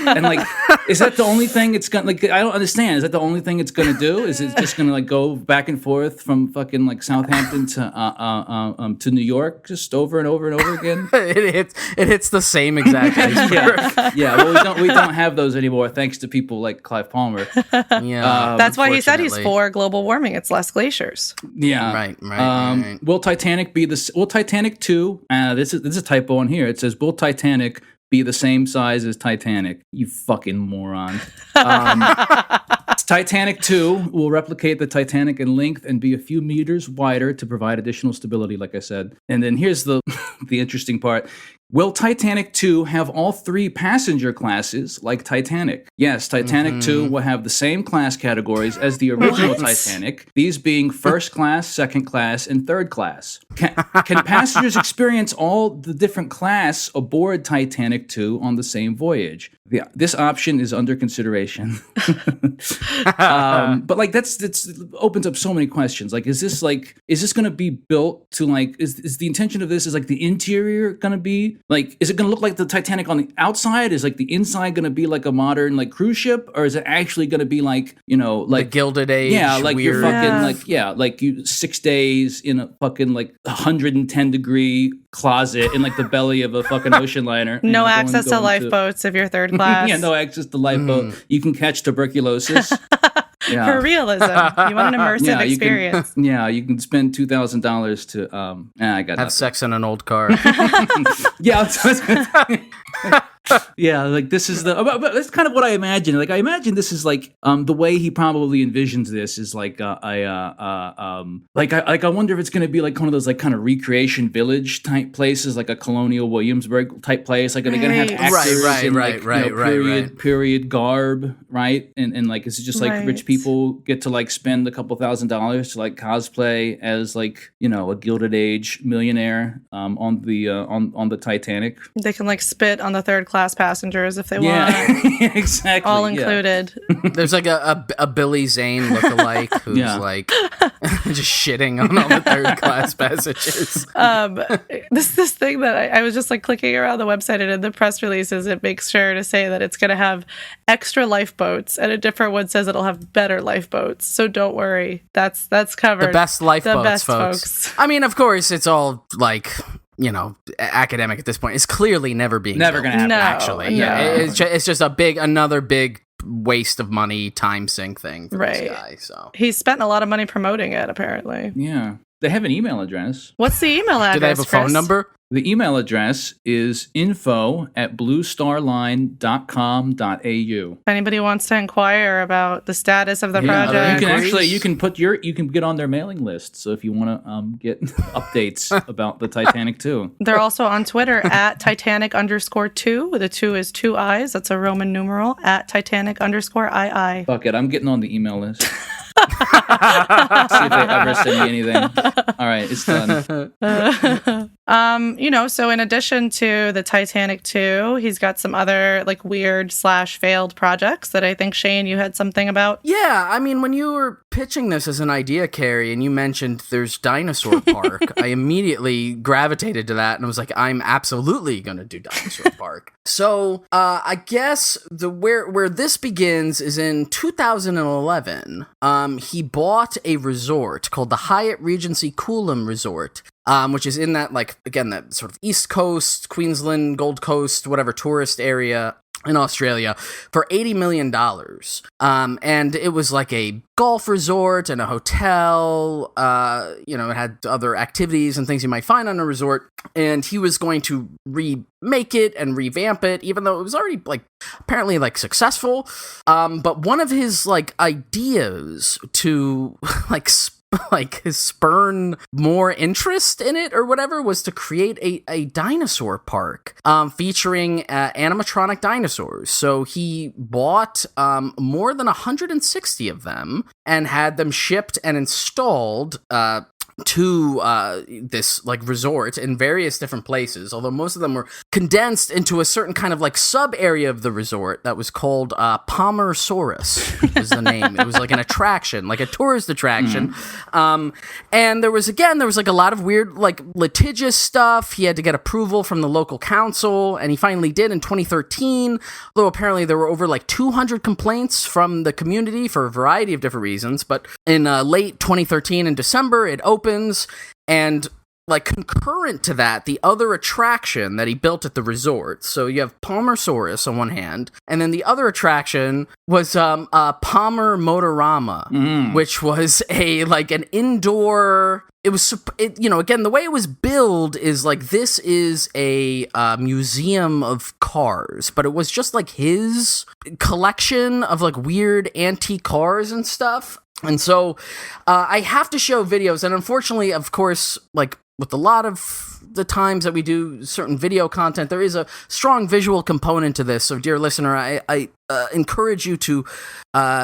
And like, is that the only thing it's gonna, like, I don't understand. Is that the only thing it's gonna do? Is it just gonna like go back and forth from fucking like Southampton to New York just over and over and over again? It hits the same exact iceberg. Yeah. Well, we don't have those anymore, thanks to people like Clive Palmer. Yeah, that's why he said he's for global warming. It's less glaciers. Yeah, right. Will Titanic 2? This is a typo on here. It says, will Titanic be the same size as Titanic? You fucking moron. Titanic 2 will replicate the Titanic in length and be a few meters wider to provide additional stability, like I said. And then here's the interesting part. Will Titanic 2 have all three passenger classes like Titanic? Yes, Titanic 2 will have the same class categories as the original Titanic, these being first class, second class, and third class. Can passengers experience all the different class aboard Titanic 2 on the same voyage? This option is under consideration. But like that's opens up so many questions. Like, is this going to be built to like, is the intention of this is like the interior going to be like, is it going to look like the Titanic on the outside? Is like the inside going to be like a modern like cruise ship, or is it actually going to be like, like the Gilded Age? Yeah, like weird. you're fucking like you 6 days in a fucking like 110-degree closet in like the belly of a fucking ocean liner. No access to lifeboats if you're third class. Yeah, no access to lifeboat. You can catch tuberculosis. Yeah. For realism. You want an immersive experience. You can spend $2,000 to I got Have sex in an old car. Yeah, yeah, like this is that's kind of what I imagine. Like I imagine this is like the way he probably envisions this is like I wonder if it's going to be like one of those like kind of recreation village type places, like a Colonial Williamsburg type place. Like they're going to have actors in period garb, right? And like it's just like rich people get to like spend a couple $1,000s to like cosplay as like a Gilded Age millionaire on the Titanic. They can like spit on the third class passengers if they want. Yeah, exactly. All included. There's like a Billy Zane lookalike who's like just shitting on all the third class passengers. This thing that I was just like clicking around the website, and in the press releases it makes sure to say that it's going to have extra lifeboats, and a different one says it'll have better lifeboats. So don't worry, that's covered. The best lifeboats, folks. I mean, of course, it's all like academic at this point. It's clearly never going to happen. No, actually, it's just another big waste of money, time sink thing for this guy. So he's spent a lot of money promoting it, apparently. Yeah, they have an email address. What's the email address? Do they have a phone number? The email address is info@bluestarline.com.au. If anybody wants to inquire about the status of the project, you can get on their mailing list. So if you want to get updates about the Titanic 2. They're also on Twitter at Titanic_2. The 2 is 2 I's. That's a Roman numeral at Titanic_II. Fuck it, I'm getting on the email list. See if they ever send me anything. All right, it's done. So in addition to the Titanic 2, he's got some other like weird / failed projects that I think, Shane, you had something about. Yeah, I mean, when you were pitching this as an idea, Carrie, and you mentioned there's Dinosaur Park, I immediately gravitated to that and was like, I'm absolutely going to do Dinosaur Park. So I guess where this begins is in 2011. He bought a resort called the Hyatt Regency Coolum Resort, which is in that, like, again, that sort of East Coast, Queensland, Gold Coast, whatever tourist area in Australia, for $80 million. And it was like a golf resort and a hotel. It had other activities and things you might find on a resort. And he was going to remake it and revamp it, even though it was already like apparently like successful. But one of his like ideas to spurn more interest in it or whatever was to create a dinosaur park featuring animatronic dinosaurs. So he bought more than 160 of them and had them shipped and installed to this like resort in various different places, although most of them were condensed into a certain kind of like sub area of the resort that was called Palmersaurus was the name. It was like an attraction, like a tourist attraction. And there was like a lot of weird like litigious stuff. He had to get approval from the local council, and he finally did in 2013, though apparently there were over like 200 complaints from the community for a variety of different reasons. But in late 2013 in December, it opens, and like concurrent to that, the other attraction that he built at the resort. So you have Palmersaurus on one hand, and then the other attraction was Palmer Motorama, which was an indoor. It was, again, the way it was billed is like this is a museum of cars, but it was just like his collection of like weird antique cars and stuff. And so I have to show videos, and unfortunately, of course, like with a lot of the times that we do certain video content, there is a strong visual component to this. So, dear listener, I encourage you to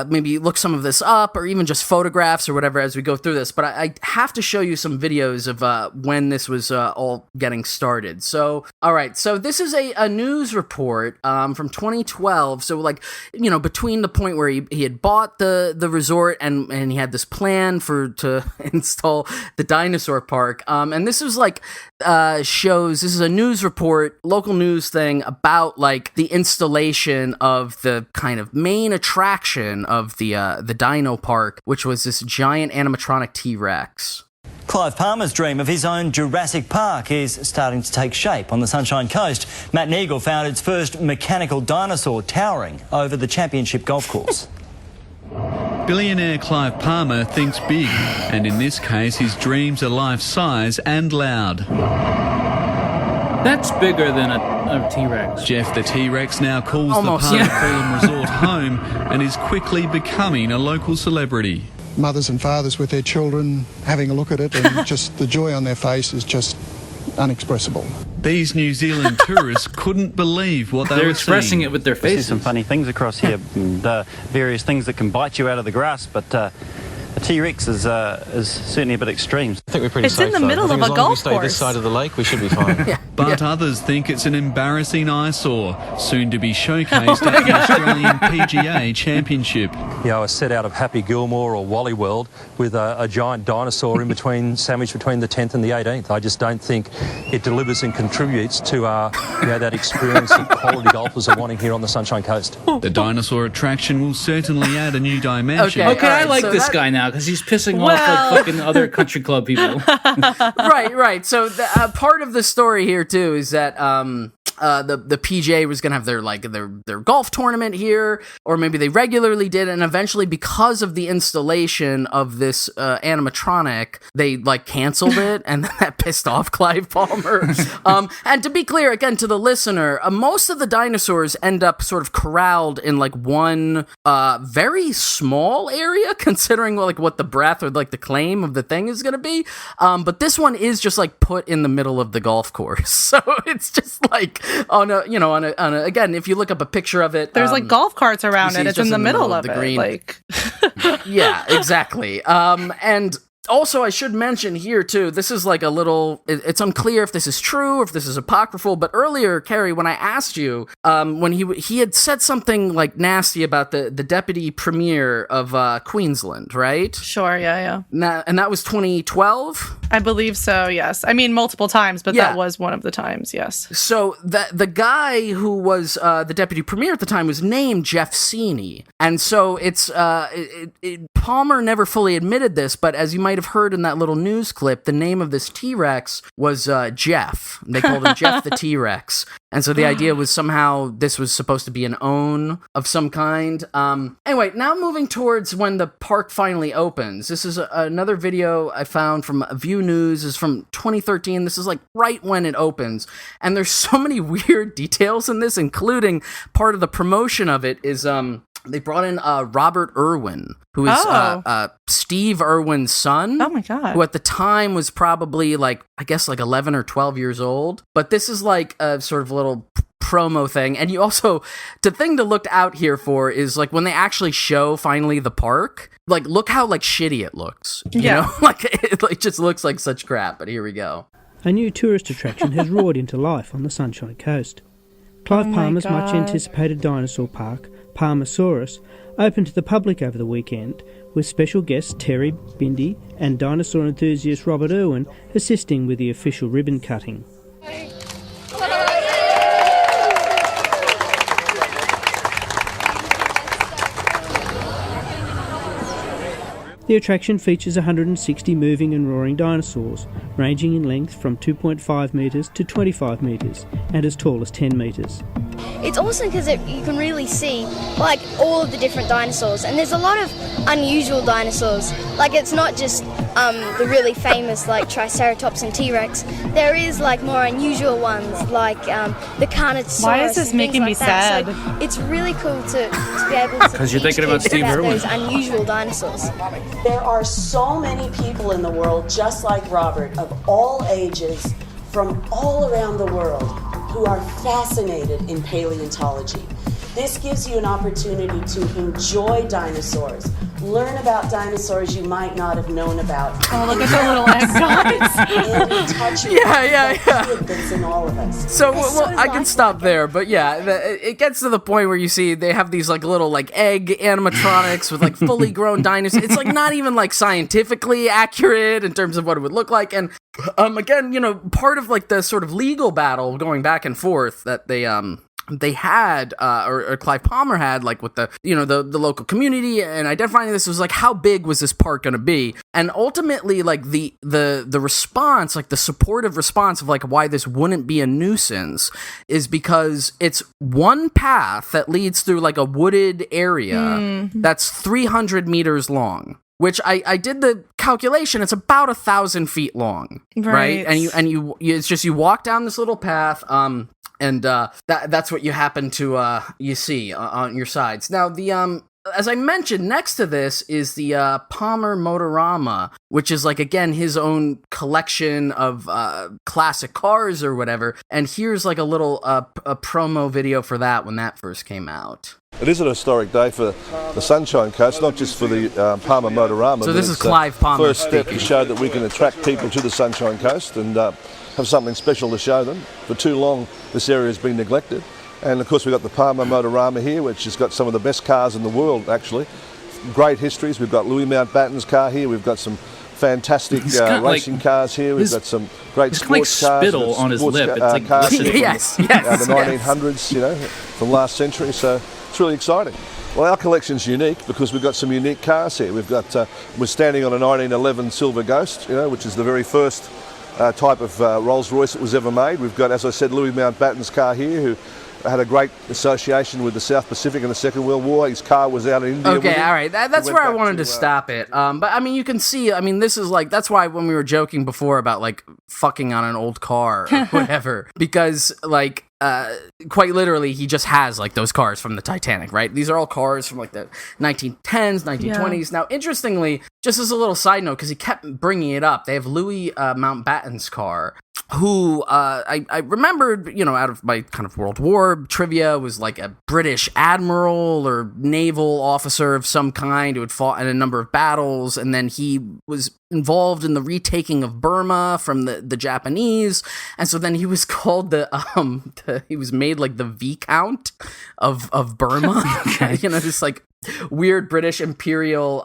maybe look some of this up, or even just photographs or whatever as we go through this. But I have to show you some videos of when this was all getting started. So, all right. So this is a news report from 2012. So, like, between the point where he had bought the resort and he had this plan to install the dinosaur park. And this was like this is a news report, local news thing about like the installation of the kind of main attraction of the dino park, which was this giant animatronic T-Rex. Clive Palmer's dream of his own Jurassic Park is starting to take shape on the Sunshine Coast. Matt Neagle found its first mechanical dinosaur towering over the championship golf course. Billionaire Clive Palmer thinks big, and in this case his dreams are life-size and loud. That's bigger than a T-Rex. Jeff the T-Rex now calls Almost, the Palmer yeah. Fulham Resort home and is quickly becoming a local celebrity. Mothers and fathers with their children having a look at it, and just the joy on their face is just unexpressible. These New Zealand tourists couldn't believe what they They're were expressing seeing. it with their See faces. some funny things across here, and, various things that can bite you out of the grass, but a T-Rex is certainly a bit extreme. I think we're pretty It's safe, in the though. middle I think of as a long as we golf stay course. this side of the lake, we should be fine. But others think it's an embarrassing eyesore, soon to be showcased at the Australian PGA Championship. You know, a set out of Happy Gilmore or Wally World with a giant dinosaur in between, sandwiched between the 10th and the 18th. I just don't think it delivers and contributes to that experience that quality golfers are wanting here on the Sunshine Coast. The dinosaur attraction will certainly add a new dimension. Okay. Okay, All right, I like so this that- guy now because he's pissing off like fucking other country club people. Right. So part of the story here too is that the PGA was gonna have their golf tournament here, or maybe they regularly did, and eventually because of the installation of this animatronic, they canceled it, and then that pissed off Clive Palmer. And to be clear again to the listener, most of the dinosaurs end up sort of corralled in one very small area, considering what the breadth or the claim of the thing is gonna be. But this one is just put in the middle of the golf course, so it's just again, if you look up a picture of it, There's golf carts around see it. it's It's in just the middle of the it. green. Yeah, exactly. And also, I should mention here, too, this is a little... It's unclear if this is true or if this is apocryphal, but earlier, Carrie, when I asked you, when he had said something, nasty about the deputy premier of Queensland, right? Sure, yeah. And that was 2012? I believe so, yes. I mean, multiple times, but Yeah. that was one of the times, yes. So the guy who was the deputy premier at the time was named Jeff Seeney, and so it's Palmer never fully admitted this, but as you might have heard in that little news clip, the name of this T-Rex was Jeff. They called him Jeff the T-Rex. And so the idea was somehow this was supposed to be an own of some kind. Anyway, now moving towards when the park finally opens. This is another video I found from View News. Is from 2013. This is right when it opens. And there's so many weird details in this, including part of the promotion of it is they brought in Robert Irwin, who is Steve Irwin's son. Oh my God. Who at the time was probably 11 or 12 years old. But this is a sort of little promo thing. And you also, the thing to look out here for is when they actually show finally the park, look how shitty it looks. You know? It just looks like such crap. But here we go. A new tourist attraction has roared into life on the Sunshine Coast. Clive Palmer's much anticipated dinosaur park, Palmasaurus, opened to the public over the weekend, with special guests Terry Bindi and dinosaur enthusiast Robert Irwin assisting with the official ribbon cutting. The attraction features 160 moving and roaring dinosaurs, ranging in length from 2.5 metres to 25 metres, and as tall as 10 metres. It's awesome because you can really see all of the different dinosaurs, and there's a lot of unusual dinosaurs. It's not just the really famous Triceratops and T-Rex. There is more unusual ones the Carnotaurus. Why is this making me sad? So it's really cool to be able to Because you're teach thinking about kids Steve Irwin. those unusual dinosaurs. There are so many people in the world just like Robert, of all ages, from all around the world, who are fascinated in paleontology. This gives you an opportunity to enjoy dinosaurs, learn about dinosaurs you might not have known about. Oh, look at the little egg guys. And in touch with Yeah. kid that's in all of us. So, I can stop there, but yeah, it gets to the point where you see they have these little egg animatronics with fully grown dinosaurs. It's not even scientifically accurate in terms of what it would look like. And again, part of the sort of legal battle going back and forth that they they had, or Clive Palmer had, like with the local community and identifying this, was like, how big was this park going to be? And ultimately, like the response, like the supportive response of like why this wouldn't be a nuisance is because it's one path that leads through like a wooded area that's 300 meters long. Which I did the calculation. It's about 1,000 feet long, right? And you it's just you walk down this little path, and that's what you happen to you see on your sides. Now the as I mentioned, next to this is the Palmer Motorama, which is like, again, his own collection of classic cars or whatever. And here's like a little a promo video for that when that first came out. It is an historic day for the Sunshine Coast, not just for the Palmer Motorama. So this is Clive Palmer first step to show that we can attract people to the Sunshine Coast and have something special to show them. For too long, this area has been neglected. And of course, we've got the Palmer Motorama here, which has got some of the best cars in the world, actually. Great histories. We've got Louis Mountbatten's car here. We've got some fantastic racing cars here. We've got some great sports cars. Spittle on his lip. It's like cars from, yes, the 1900s, from last century. So it's really exciting. Well, our collection's unique because we've got some unique cars here. We've got we're standing on a 1911 Silver Ghost, which is the very first type of Rolls-Royce that was ever made. We've got, as I said, Louis Mountbatten's car here, who had a great association with the South Pacific in the Second World War. His car was out in India. Okay, all right. That's where I wanted to stop it. But I mean, you can see, I mean, this is like, that's why when we were joking before about like fucking on an old car or whatever, because like, quite literally, he just has like those cars from the Titanic, right? These are all cars from like the 1910s, 1920s. Now, interestingly, just as a little side note, because he kept bringing it up, they have Louis Mountbatten's car, who I remembered, out of my kind of World War trivia, was like a British admiral or naval officer of some kind who had fought in a number of battles, and then he was involved in the retaking of Burma from the Japanese, and so then he was called he was made like the Viscount of Burma. Okay. This like weird British imperial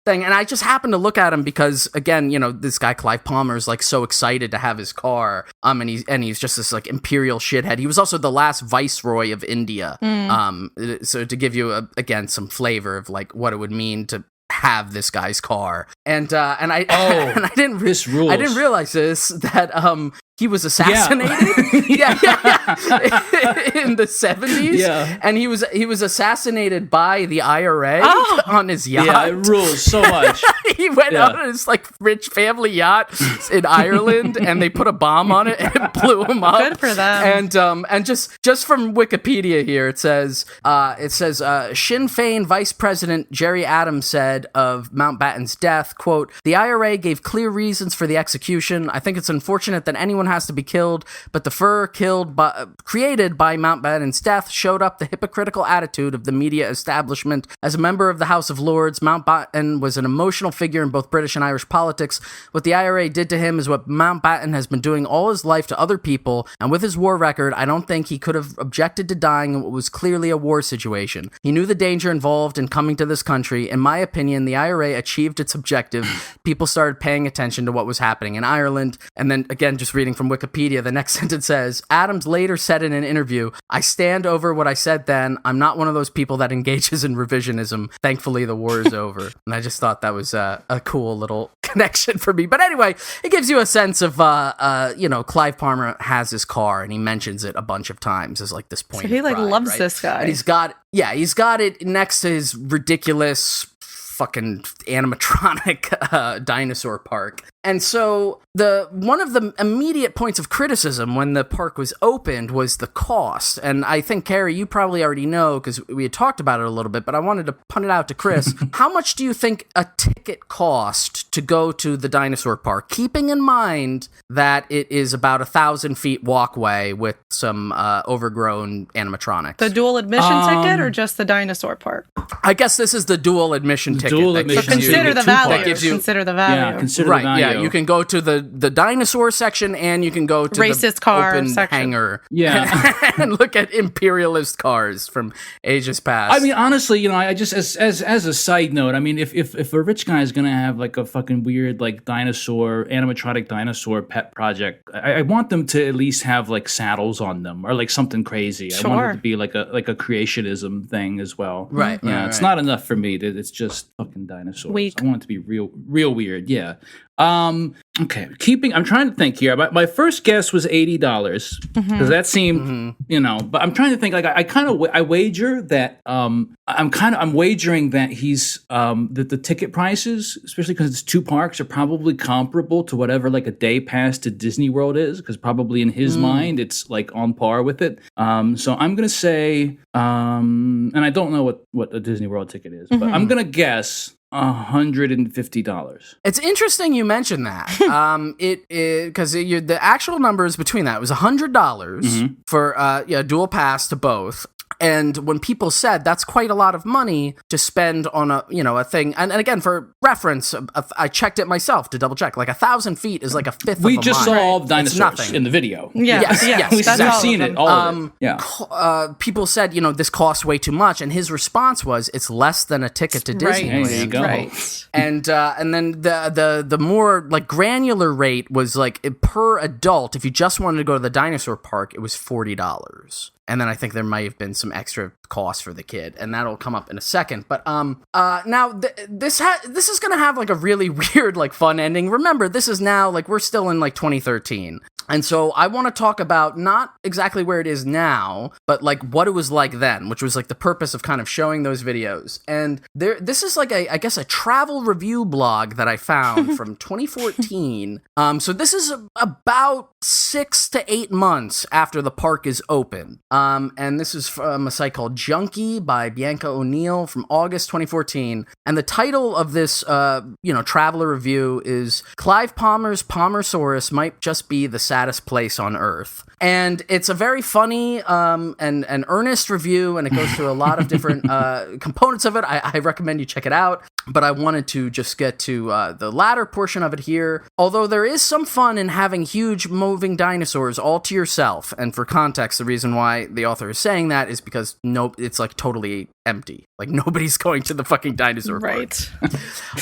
thing. And I just happened to look at him because, again, this guy Clive Palmer is like so excited to have his car, and he's just this like imperial shithead. He was also the last viceroy of India. So to give you again some flavor of like what it would mean to have this guy's car, and I didn't realize this, that he was assassinated in the 70s, and he was assassinated by the IRA on his yacht. Yeah, it rules so much. He went out on his like rich family yacht in Ireland, and they put a bomb on it and it blew him up. Good for them. And just from Wikipedia here, it says Sinn Féin Vice President Gerry Adams said of Mountbatten's death, quote, "The IRA gave clear reasons for the execution. I think it's unfortunate that anyone has to be killed, but the furor created by Mountbatten's death showed up the hypocritical attitude of the media establishment. As a member of the House of Lords, Mountbatten was an emotional figure in both British and Irish politics. What the IRA did to him is what Mountbatten has been doing all his life to other people, and with his war record, I don't think he could have objected to dying in what was clearly a war situation. He knew the danger involved in coming to this country. In my opinion, the IRA achieved its objective. People started paying attention to what was happening in Ireland." And then, again, just reading from Wikipedia, the next sentence says, Adams later said in an interview, "I stand over what I said then. I'm not one of those people that engages in revisionism. Thankfully, the war is over." And I just thought that was a cool little connection for me. But anyway, it gives you a sense of, Clive Palmer has his car, and he mentions it a bunch of times as like this point. So he of like pride, loves right? this guy. And he's got it next to his ridiculous fucking animatronic dinosaur park. And so one of the immediate points of criticism when the park was opened was the cost. And I think, Carrie, you probably already know because we had talked about it a little bit, but I wanted to punt it out to Chris. How much do you think a ticket cost to go to the dinosaur park, keeping in mind that it is about 1,000 feet walkway with some overgrown animatronics? The dual admission ticket or just the dinosaur park? I guess this is the dual admission ticket. Dual admission So consider the value. That gives you, consider the value. Yeah, consider the value. Right, you can go to the dinosaur section, and you can go to racist the car open section. hangar. Yeah. And look at imperialist cars from ages past. I mean, honestly, I just as a side note, I mean, if a rich guy is gonna have like a fucking weird like animatronic dinosaur pet project, I want them to at least have like saddles on them or like something crazy. Sure. I want it to be like a creationism thing as well. Right. Yeah, right, it's right. not enough for me. It's just fucking dinosaurs. Weak. I want it to be real weird. Yeah. Okay. I'm trying to think here. My first guess was $80 because that seemed, but I'm trying to think. Like I wager that I'm wagering that he's that the ticket prices, especially because it's two parks, are probably comparable to whatever like a day pass to Disney World is, because probably in his mind it's like on par with it. So I'm gonna say, and I don't know what a Disney World ticket is, but I'm gonna guess $150. It's interesting you mentioned that. Because the actual numbers between that was $100 for a dual pass to both. And when people said that's quite a lot of money to spend on a thing, and again, for reference, I checked it myself to double check. Like 1,000 feet is like a fifth of a mile. We just saw all the dinosaurs nothing. in the video. Yes. We've seen it. All of it. Yeah. People said, this costs way too much, and his response was, "It's less than a ticket to Disneyland." Hey, there you go. Right. And then the more like granular rate was like per adult. If you just wanted to go to the dinosaur park, it was $40. And then I think there might have been some extra cost for the kid, and that'll come up in a second. But now this is gonna have like a really weird like fun ending. Remember, this is now like we're still in like 2013. And so I want to talk about not exactly where it is now, but like what it was like then, which was like the purpose of kind of showing those videos. And this is like I guess a travel review blog that I found from 2014. So this is about 6 to 8 months after the park is open. And this is from a site called Junkie by Bianca O'Neill from August 2014. And the title of this traveler review is Clive Palmer's Palmersaurus might just be the saddest place on Earth. And it's a very funny and earnest review, and it goes through a lot of different components of it. I recommend you check it out. But I wanted to just get to the latter portion of it here. Although there is some fun in having huge moving dinosaurs all to yourself. And for context, the reason why the author is saying that is because it's like totally empty. Like nobody's going to the fucking dinosaur park. Right.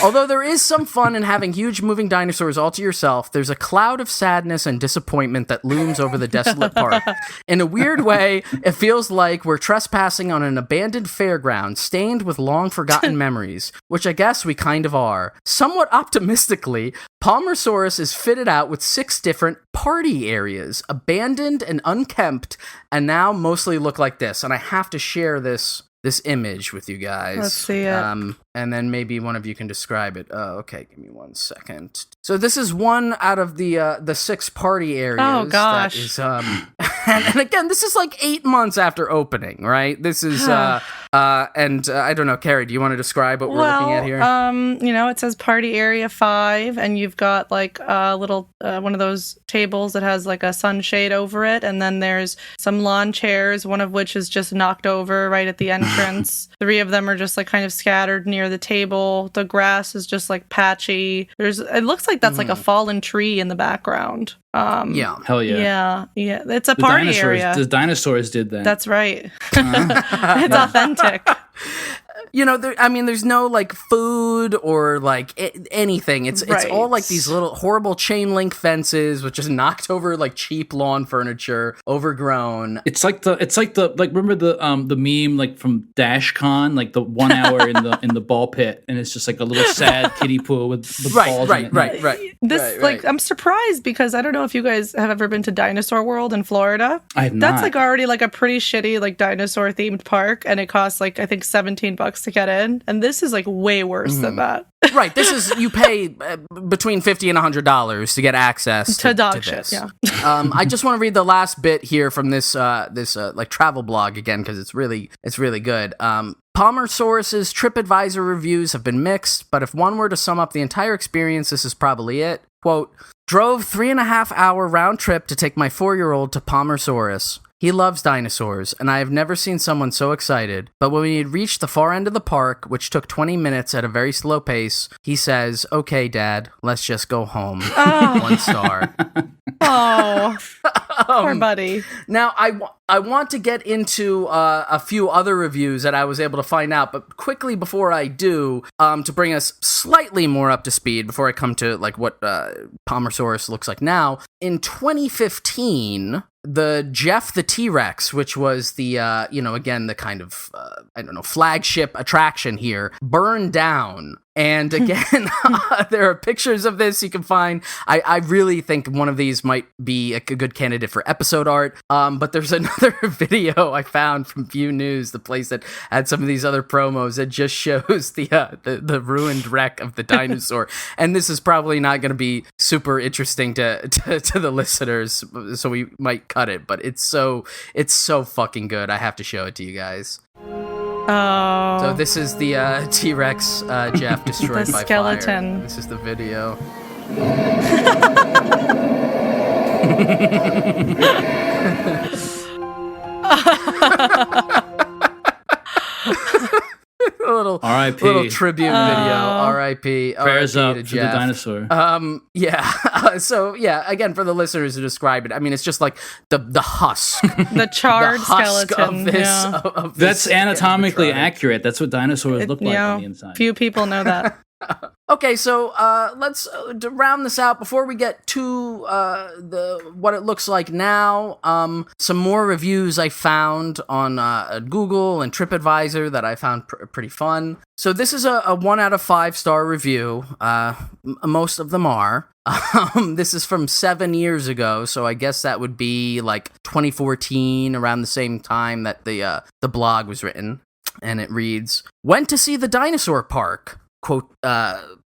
Although there is some fun in having huge moving dinosaurs all to yourself, there's a cloud of sadness and disappointment that looms over the desolate park. In a weird way, it feels like we're trespassing on an abandoned fairground stained with long-forgotten memories, which I guess we kind of are. Somewhat optimistically, Palmersaurus is fitted out with 6 different party areas, abandoned and unkempt, and now mostly look like this. And I have to share this image with you guys. Let's see it. And then maybe one of you can describe it. Oh, okay, give me 1 second. So this is one out of the 6 party areas. Oh gosh. That is, and again, this is like 8 months after opening, right? This is and I don't know, Carrie, do you want to describe what we're looking at here? It says party area 5, and you've got like a little one of those tables that has like a sunshade over it, and then there's some lawn chairs, one of which is just knocked over right at the entrance. 3 of them are just like kind of scattered near the table. The grass is just like patchy. It looks like that's like a fallen tree in the background. Yeah. Hell yeah. Yeah. It's a party area. The dinosaurs did that. That's right. It's authentic. There's no like food or like anything. It's all like these little horrible chain link fences with just knocked over like cheap lawn furniture, overgrown. It's like remember the meme like from DashCon, like the 1 hour in the ball pit, and it's just like a little sad kiddie pool with balls in it. Right. I'm surprised because I don't know if you guys have ever been to Dinosaur World in Florida. I have not. That's like already like a pretty shitty like dinosaur themed park, and it costs like I think $17 to get in, and this is like way worse than that. Right, this is you pay between $50 and $100 to get access to dog to shit. this. Yeah. I just want to read the last bit here from this like travel blog again because it's really good. Palmersaurus's TripAdvisor reviews have been mixed, but if one were to sum up the entire experience, this is probably it. Quote, drove 3.5-hour round trip to take my 4-year-old to Palmersaurus. He loves dinosaurs, and I have never seen someone so excited. But when we had reached the far end of the park, which took 20 minutes at a very slow pace, he says, "Okay, Dad, let's just go home." 1 star. Oh, poor buddy. Now, I want to get into a few other reviews that I was able to find out, but quickly before I do, to bring us slightly more up to speed before I come to like what Palmersaurus looks like now, in 2015, the Jeff the T-Rex, which was the, again, the kind of, flagship attraction here, burned down. And again, there are pictures of this you can find. I really think one of these might be a good candidate for episode art. But there's another video I found from View News, the place that had some of these other promos, that just shows the ruined wreck of the dinosaur. And this is probably not going to be super interesting to the listeners, so we might cut it. But it's so fucking good. I have to show it to you guys. Oh. So this is the T-Rex Jeff destroyed the by skeleton. fire. This is the video. A little R.I.P. little tribute video. R.I.P. Prayers up to for Jeff. the dinosaur. So again, for the listeners to describe it, I mean, it's just like the husk, the charred the husk skeleton. of this. Yeah. Of this That's anatomically accurate. That's what dinosaurs look like on the inside. Few people know that. Okay, so let's to round this out before we get to what it looks like now. Some more reviews I found on Google and TripAdvisor that I found pretty fun. So this is a 1 out of 5 star review. Most of them are. This is from 7 years ago, so I guess that would be like 2014, around the same time that the blog was written. And it reads, "Went to see the dinosaur park." Quote,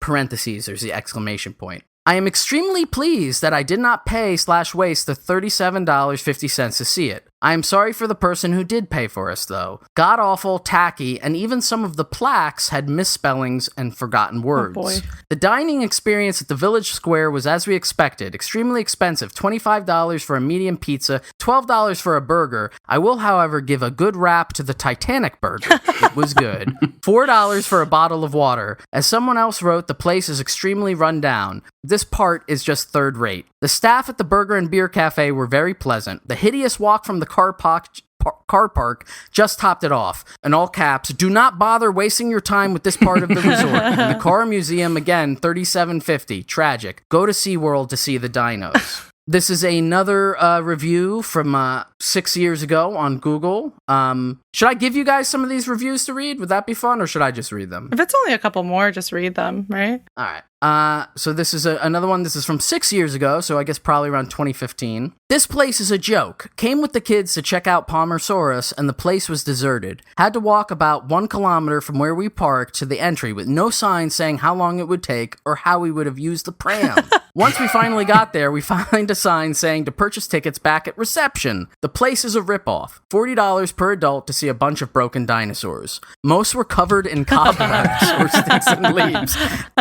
parentheses, there's the exclamation point. "I am extremely pleased that I did not pay/waste the $37.50 to see it. I am sorry for the person who did pay for us, though. God awful, tacky, and even some of the plaques had misspellings and forgotten words. Oh boy. The dining experience at the Village Square was as we expected, extremely expensive, $25 for a medium pizza, $12 for a burger. I will, however, give a good rap to the Titanic burger. It was good. $4 for a bottle of water. As someone else wrote, the place is extremely run down. This part is just third rate. The staff at the Burger and Beer Cafe were very pleasant. The hideous walk from the car park just topped it off. In all caps, do not bother wasting your time with this part of the resort. And the car museum, again, $37.50. Tragic. Go to SeaWorld to see the dinos. This is another review from 6 years ago on Google. Should I give you guys some of these reviews to read? Would that be fun, or should I just read them? If it's only a couple more, just read them, right? All right. So this is another one. This is from 6 years ago, so I guess probably around 2015. "This place is a joke. Came with the kids to check out Palmersaurus, and the place was deserted. Had to walk about 1 kilometer from where we parked to the entry with no sign saying how long it would take or how we would have used the pram. Once we finally got there, we found a sign saying to purchase tickets back at reception. The place is a ripoff. $40 per adult to see a bunch of broken dinosaurs. Most were covered in cobwebs or sticks and leaves,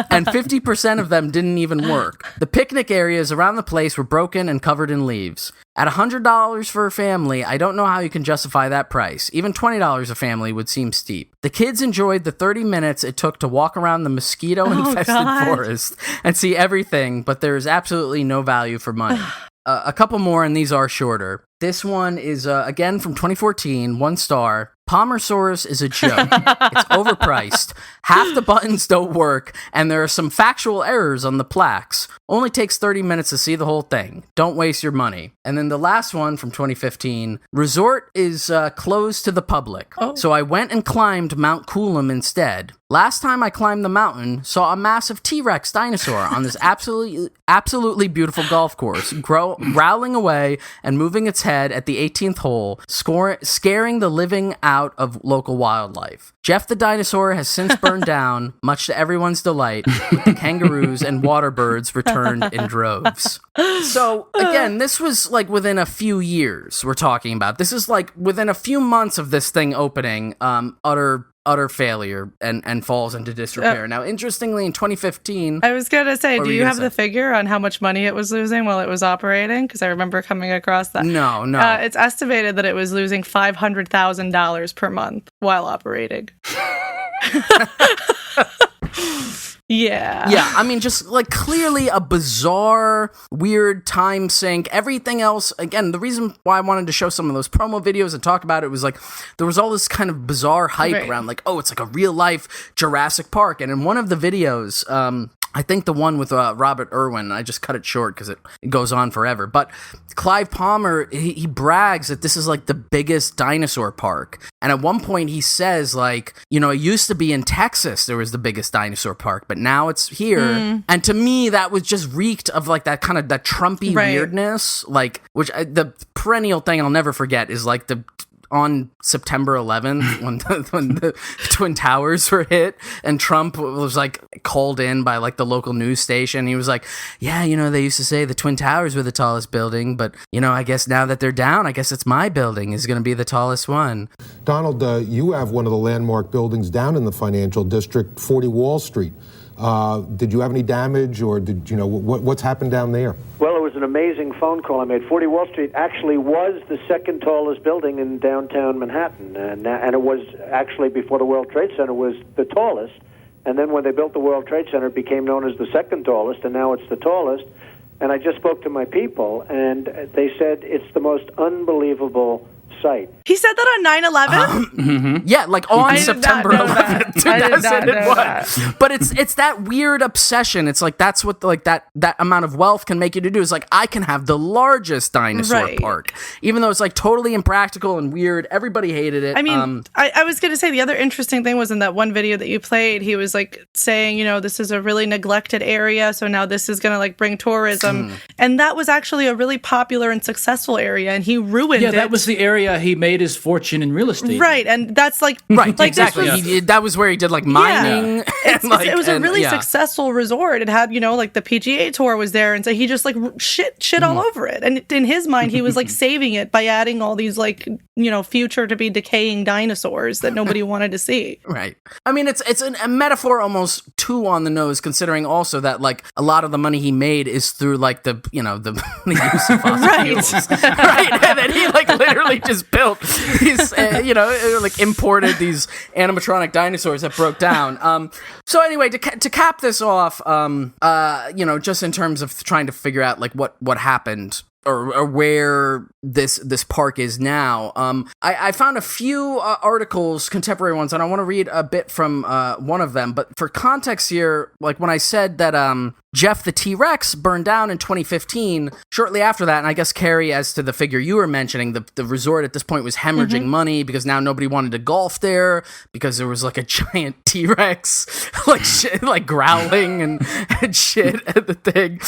and 50% of them didn't even work. The picnic areas around the place were broken and covered in leaves. At $100 for a family, I don't know how you can justify that price. Even $20 a family would seem steep. The kids enjoyed the 30 minutes it took to walk around the mosquito-infested forest and see everything, but there is absolutely no value for money." A couple more, and these are shorter. This one is, again, from 2014, 1 star. "Palmersaurus is a joke. It's overpriced. Half the buttons don't work, and there are some factual errors on the plaques. Only takes 30 minutes to see the whole thing. Don't waste your money." And then the last one from 2015. "Resort is closed to the public, so I went and climbed Mount Coolum instead. Last time I climbed the mountain, saw a massive T-Rex dinosaur on this absolutely beautiful golf course, growling away and moving its head at the 18th hole, scaring the living out of local wildlife. Jeff the dinosaur has since burned down, much to everyone's delight, with the kangaroos and water birds returned in droves." So, again, this was like within a few years we're talking about. This is like within a few months of this thing opening, utter utter failure and falls into disrepair. Now, interestingly, in 2015... I was going to say, do you have say? the figure on how much money it was losing while it was operating? Because I remember coming across that. No. It's estimated that it was losing $500,000 per month while operating. Yeah, I mean, just like clearly a bizarre, weird time sink. Everything else, again, the reason why I wanted to show some of those promo videos and talk about it was like there was all this kind of bizarre hype around like, oh, it's like a real life Jurassic Park. And in one of the videos, I think the one with Robert Irwin, I just cut it short because it goes on forever. But Clive Palmer, he brags that this is like the biggest dinosaur park. And at one point he says like, you know, it used to be in Texas, there was the biggest dinosaur park, but now it's here. And to me, that was just reeked of like that kind of that Trumpy weirdness, like, which the perennial thing I'll never forget is like on September 11th, when the Twin Towers were hit, and Trump was like called in by like the local news station. He was like, yeah, you know, they used to say the Twin Towers were the tallest building, but, you know, I guess now that they're down, I guess it's my building is going to be the tallest one. Donald, you have one of the landmark buildings down in the financial district, 40 Wall Street. Did you have any damage, or did you know what's happened down there? Well, it was an amazing phone call I made. 40 Wall Street actually was the second tallest building in downtown Manhattan, and it was actually, before the World Trade Center, was the tallest. And then when they built the World Trade Center, it became known as the second tallest, and now it's the tallest. And I just spoke to my people, and they said it's the most unbelievable site. He said that on 9/11? Yeah, like on September 11th, 2001. But it's that weird obsession. It's like that's what like that amount of wealth can make you to do. Is like I can have the largest dinosaur park, even though it's like totally impractical and weird. Everybody hated it. I mean, I was going to say the other interesting thing was in that one video that you played, he was like saying, you know, this is a really neglected area, so now this is going to like bring tourism, and that was actually a really popular and successful area, and he ruined it. Yeah, that was the area he made his fortune in real estate. Right, and that's like... Right, like exactly. That was where he did like mining. Yeah. It was a really successful resort. It had, you know, like the PGA Tour was there, and so he just like shit all over it. And in his mind, he was like saving it by adding all these like, you know, future to be decaying dinosaurs that nobody wanted to see. Right. I mean, it's a metaphor almost too on the nose, considering also that like a lot of the money he made is through like the, you know, the use of fossil fuels. Right. And then he like literally just built these, you know, like imported these animatronic dinosaurs that broke down. So anyway, to cap this off, you know, just in terms of trying to figure out like what happened or where this park is now, I found a few articles, contemporary ones, and I want to read a bit from one of them. But for context here, like when I said that Jeff the T-Rex burned down in 2015, shortly after that, and I guess, Carrie, as to the figure you were mentioning, the resort at this point was hemorrhaging money because now nobody wanted to golf there because there was like a giant T-Rex like growling and shit at the thing.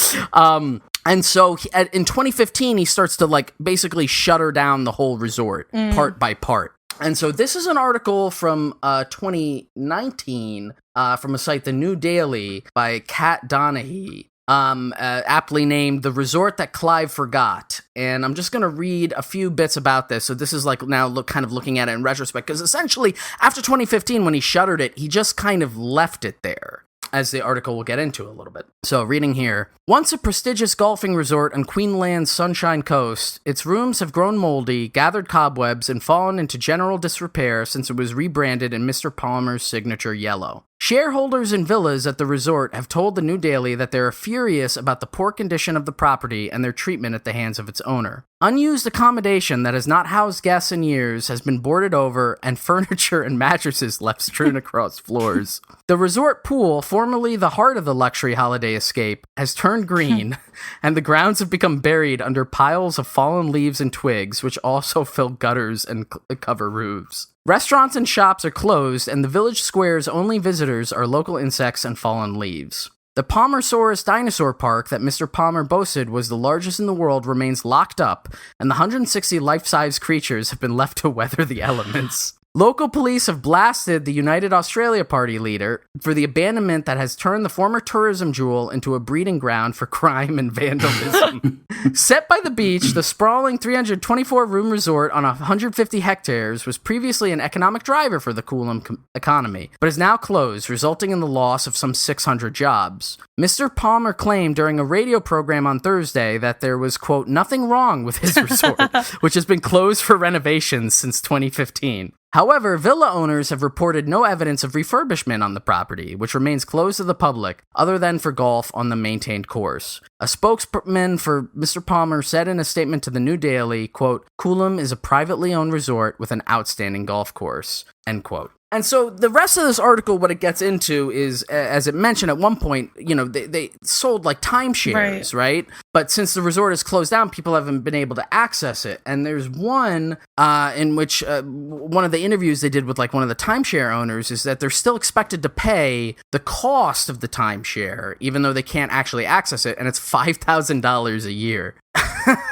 And so in 2015, he starts to like basically shutter down the whole resort part by part. And so this is an article from 2019 from a site, The New Daily, by Kat Donahue, aptly named The Resort That Clive Forgot. And I'm just going to read a few bits about this. So this is like now looking at it in retrospect, because essentially after 2015, when he shuttered it, he just kind of left it there, as the article will get into a little bit. So, reading here. Once a prestigious golfing resort on Queensland's Sunshine Coast, its rooms have grown moldy, gathered cobwebs, and fallen into general disrepair since it was rebranded in Mr. Palmer's signature yellow. Shareholders in villas at the resort have told the New Daily that they are furious about the poor condition of the property and their treatment at the hands of its owner. Unused accommodation that has not housed guests in years has been boarded over, and furniture and mattresses left strewn across floors. The resort pool, formerly the heart of the luxury holiday escape, has turned green, and the grounds have become buried under piles of fallen leaves and twigs, which also fill gutters and cover roofs. Restaurants and shops are closed, and the village square's only visitors are local insects and fallen leaves. The Palmersaurus dinosaur park that Mr. Palmer boasted was the largest in the world remains locked up, and the 160 life-size creatures have been left to weather the elements. Local police have blasted the United Australia Party leader for the abandonment that has turned the former tourism jewel into a breeding ground for crime and vandalism. Set by the beach, the sprawling 324-room resort on 150 hectares was previously an economic driver for the Coolum economy, but is now closed, resulting in the loss of some 600 jobs. Mr. Palmer claimed during a radio program on Thursday that there was, quote, nothing wrong with his resort, which has been closed for renovations since 2015. However, villa owners have reported no evidence of refurbishment on the property, which remains closed to the public, other than for golf on the maintained course. A spokesman for Mr. Palmer said in a statement to the New Daily, quote, Coolum is a privately owned resort with an outstanding golf course, end quote. And so the rest of this article, what it gets into is, as it mentioned at one point, they sold like timeshares, right? But since the resort is closed down, people haven't been able to access it. And there's one in which one of the interviews they did with like one of the timeshare owners is that they're still expected to pay the cost of the timeshare, even though they can't actually access it. And it's $5,000 a year.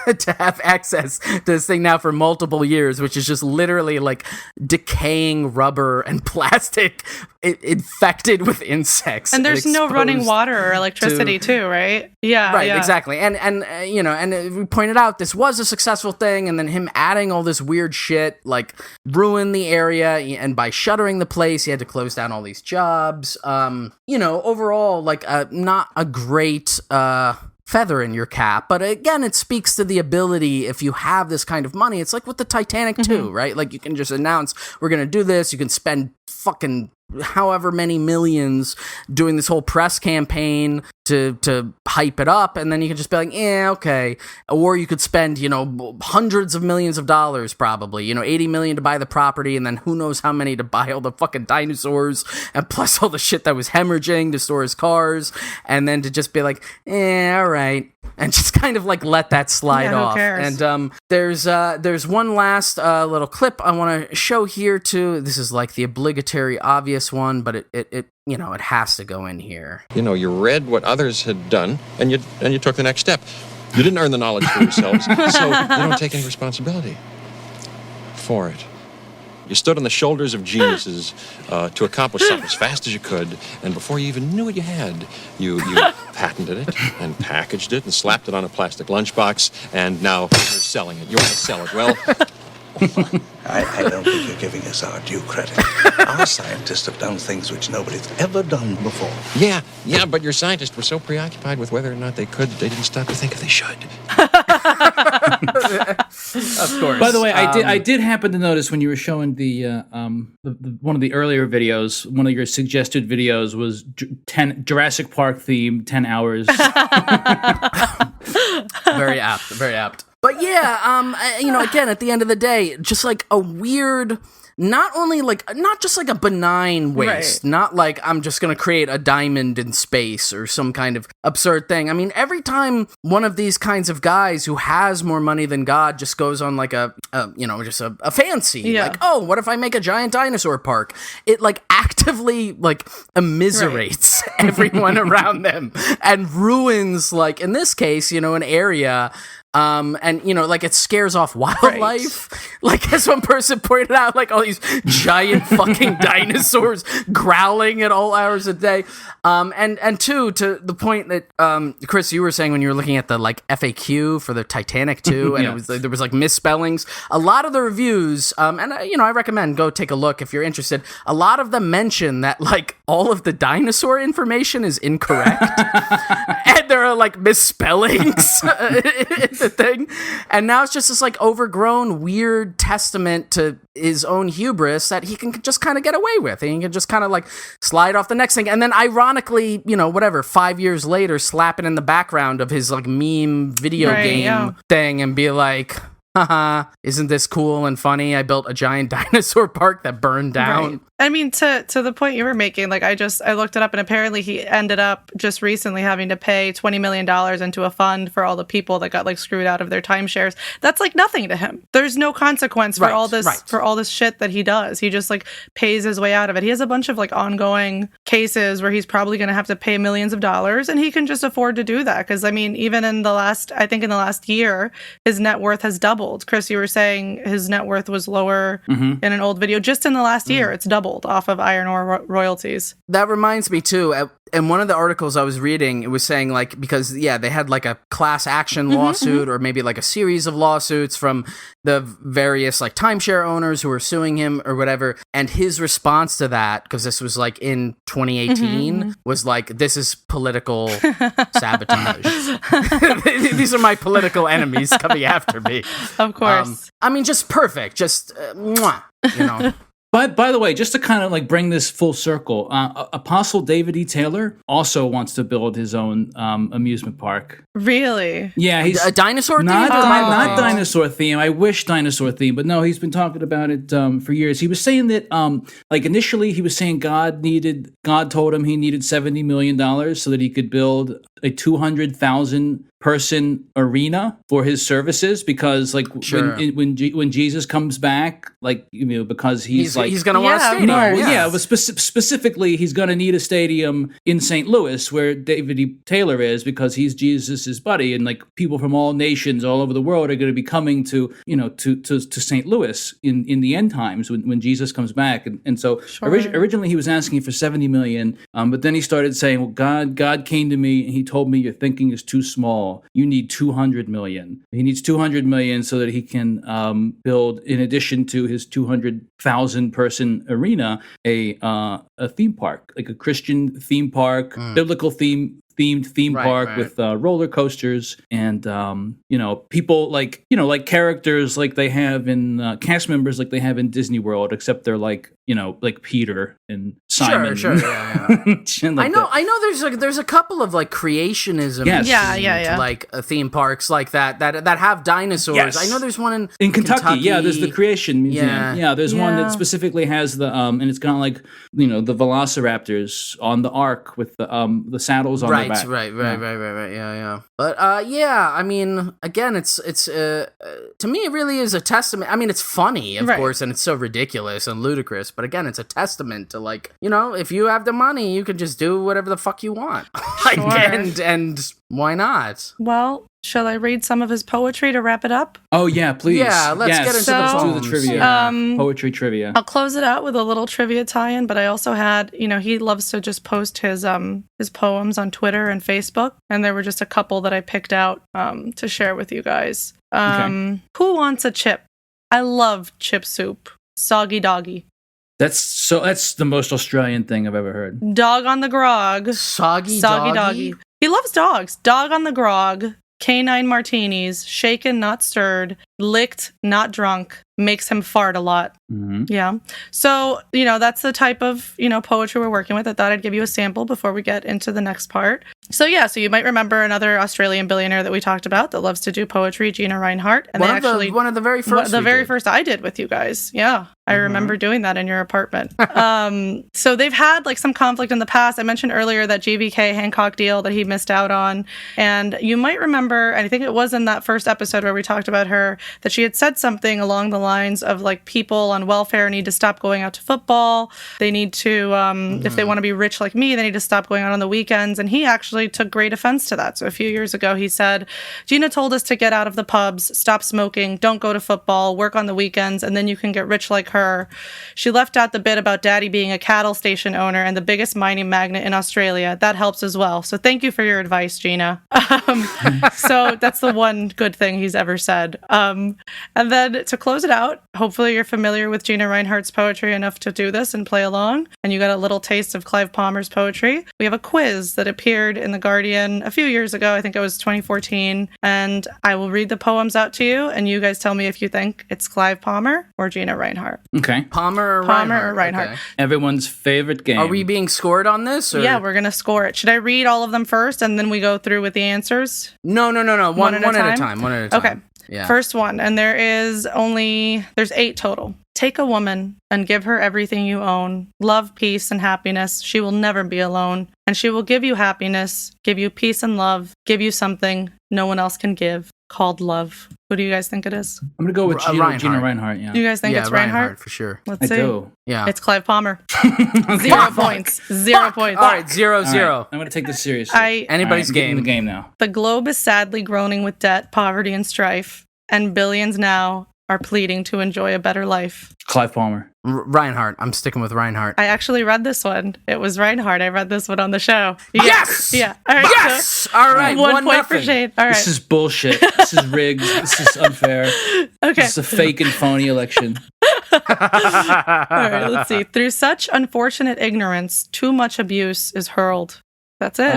To have access to this thing now for multiple years, which is just literally like decaying rubber and plastic infected with insects. And there's no running water or electricity too, right? Yeah. Right, exactly. And we pointed out this was a successful thing, and then him adding all this weird shit like ruined the area, and by shuttering the place, he had to close down all these jobs. Overall, like not a great feather in your cap, but again, it speaks to the ability, if you have this kind of money, it's like with the Titanic too, right? Like you can just announce, we're gonna do this, you can spend fucking however many millions doing this whole press campaign to hype it up, and then you can just be like, okay. Or you could spend, hundreds of millions of dollars probably, $80 million to buy the property, and then who knows how many to buy all the fucking dinosaurs, and plus all the shit that was hemorrhaging to store his cars, and then to just be like, all right, and just kind of like let that slide off. And there's one last little clip I want to show here too. This is like the obligatory obvious one, but it has to go in here. You read what others had done, and you took the next step. You didn't earn the knowledge for yourselves, so you don't take any responsibility for it. You stood on the shoulders of geniuses to accomplish something as fast as you could, and before you even knew what you had, you patented it and packaged it and slapped it on a plastic lunchbox, and now you're selling it. You want to sell it. Well, I don't think you're giving us our due credit. Our scientists have done things which nobody's ever done before. Yeah, but your scientists were so preoccupied with whether or not they could that they didn't stop to think if they should. Of course. By the way, I did happen to notice when you were showing the one of the earlier videos, one of your suggested videos was 10 Jurassic Park theme, 10 hours. Very apt. But yeah, again, at the end of the day, just like a weird, not just like a benign waste, not like I'm just going to create a diamond in space or some kind of absurd thing. I mean, every time one of these kinds of guys who has more money than God just goes on like a fancy, like, oh, what if I make a giant dinosaur park? It like actively like immiserates everyone around them and ruins, like in this case, an area. Like it scares off wildlife. Like as one person pointed out, like all these giant fucking dinosaurs growling at all hours of the day. And two, to the point that Chris, you were saying when you were looking at the like FAQ for the Titanic too, and it was there was like misspellings. A lot of the reviews, I recommend go take a look if you're interested. A lot of them mention that like all of the dinosaur information is incorrect, and there are like misspellings. The thing, and now it's just this like overgrown weird testament to his own hubris that he can just kind of get away with, and he can just kind of like slide off the next thing, and then ironically 5 years later slap it in the background of his like meme video game thing and be like, haha, isn't this cool and funny? I built a giant dinosaur park that burned down. I mean, to the point you were making, like I looked it up, and apparently he ended up just recently having to pay $20 million into a fund for all the people that got like screwed out of their timeshares. That's like nothing to him. There's no consequence for all this shit that he does. He just like pays his way out of it. He has a bunch of like ongoing cases where he's probably going to have to pay millions of dollars, and he can just afford to do that. Because I mean, even in the last year, his net worth has doubled. Chris, you were saying his net worth was lower in an old video. Just in the last year, it's doubled off of iron ore royalties. That reminds me too. In one of the articles I was reading, it was saying like, because they had like a class action lawsuit or maybe like a series of lawsuits from the various like timeshare owners who were suing him or whatever. And his response to that, because this was like in 2018, was like, this is political sabotage. These are my political enemies coming after me. Of course. I mean, just perfect. Just, mwah, you know. But by the way, just to kind of like bring this full circle, Apostle David E. Taylor also wants to build his own amusement park. Really? Yeah, he's a dinosaur theme. Not dinosaur theme. I wish dinosaur theme, but no, he's been talking about it for years. He was saying that, like initially, he was saying God told him he needed $70 million so that he could build a 200,000 person arena for his services, because like when Jesus comes back, like because he's gonna want a stadium. But specifically he's gonna need a stadium in St. Louis where David E. Taylor is, because he's Jesus's buddy, and like people from all nations all over the world are gonna be coming to St. Louis in the end times when Jesus comes back, and so originally he was asking for 70 million, but then he started saying, well, God came to me and he told me your thinking is too small. You need 200 million. He needs 200 million so that he can build, in addition to his 200,000 person arena, a theme park, like a Christian theme park, biblical themed theme park with roller coasters and people like characters like they have in cast members like they have in Disney World, except they're like Peter and Simon. Sure. I know. There's a couple of like creationism. Yes. Like theme parks like that have dinosaurs. Yes. I know there's one in Kentucky. Yeah, there's the Creation Museum. Yeah, there's one that specifically has the and it's got like the velociraptors on the ark with the saddles on their back. Right. Yeah. But I mean, again, it's to me it really is a testament. I mean, it's funny, of course, and it's so ridiculous and ludicrous. But again, it's a testament to like, if you have the money, you can just do whatever the fuck you want. And why not? Well, shall I read some of his poetry to wrap it up? Oh yeah, please. Yeah, let's get into let's do the trivia. Poetry trivia. I'll close it out with a little trivia tie-in, but I also had, he loves to just post his poems on Twitter and Facebook, and there were just a couple that I picked out to share with you guys. Who wants a chip? I love chip soup. Soggy doggy. That's the most Australian thing I've ever heard. Dog on the grog. Soggy doggy. He loves dogs. Dog on the grog. Canine martinis. Shaken, not stirred. Licked, not drunk. Makes him fart a lot. Mm-hmm. Yeah. So, that's the type of, poetry we're working with. I thought I'd give you a sample before we get into the next part. So you might remember another Australian billionaire that we talked about that loves to do poetry, Gina Reinhardt. And one of the very first. The very first I did with you guys. Yeah. I remember doing that in your apartment. So they've had like some conflict in the past. I mentioned earlier that GVK Hancock deal that he missed out on. And you might remember, and I think it was in that first episode where we talked about her, that she had said something along the lines of like people on welfare need to stop going out to football. They need to, if they want to be rich like me, they need to stop going out on the weekends. And he actually took great offense to that. So a few years ago, he said, Gina told us to get out of the pubs, stop smoking, don't go to football, work on the weekends, and then you can get rich like her. She left out the bit about daddy being a cattle station owner and the biggest mining magnate in Australia. That helps as well. So thank you for your advice, Gina. So that's the one good thing he's ever said. And then to close it out, hopefully you're familiar with Gina Reinhardt's poetry enough to do this and play along. And you got a little taste of Clive Palmer's poetry. We have a quiz that appeared in The Guardian a few years ago. I think it was 2014. And I will read the poems out to you, and you guys tell me if you think it's Clive Palmer or Gina Reinhardt. Okay. Palmer or Reinhardt? Okay. Everyone's favorite game. Are we being scored on this? Or? Yeah, we're going to score it. Should I read all of them first and then we go through with the answers? No. One at a time. Okay. Yeah. First one, and there's 8 total. Take a woman and give her everything you own. Love, peace, and happiness. She will never be alone. And she will give you happiness, give you peace and love, give you something no one else can give, called love. Who do you guys think it is? I'm going to go with Gina Reinhardt. Yeah. Do you guys think it's Reinhardt? for sure. Let's I see. do. Yeah. It's Clive Palmer. 0 points. 0 points. All right, 0-0. Right, I'm going to take this seriously. Anybody's Get in game. the game now. The globe is sadly groaning with debt, poverty, and strife, and billions now are pleading to enjoy a better life. Clive Palmer. Reinhardt. I'm sticking with Reinhardt. I actually read this one. It was Reinhardt. I read this one on the show. Yes! Yeah. All right. Yes! So, All right. 1 point for Shane. All right. This is bullshit. This is rigged. This is unfair. Okay. This is a fake and phony election. All right. Let's see. Through such unfortunate ignorance, too much abuse is hurled. That's it.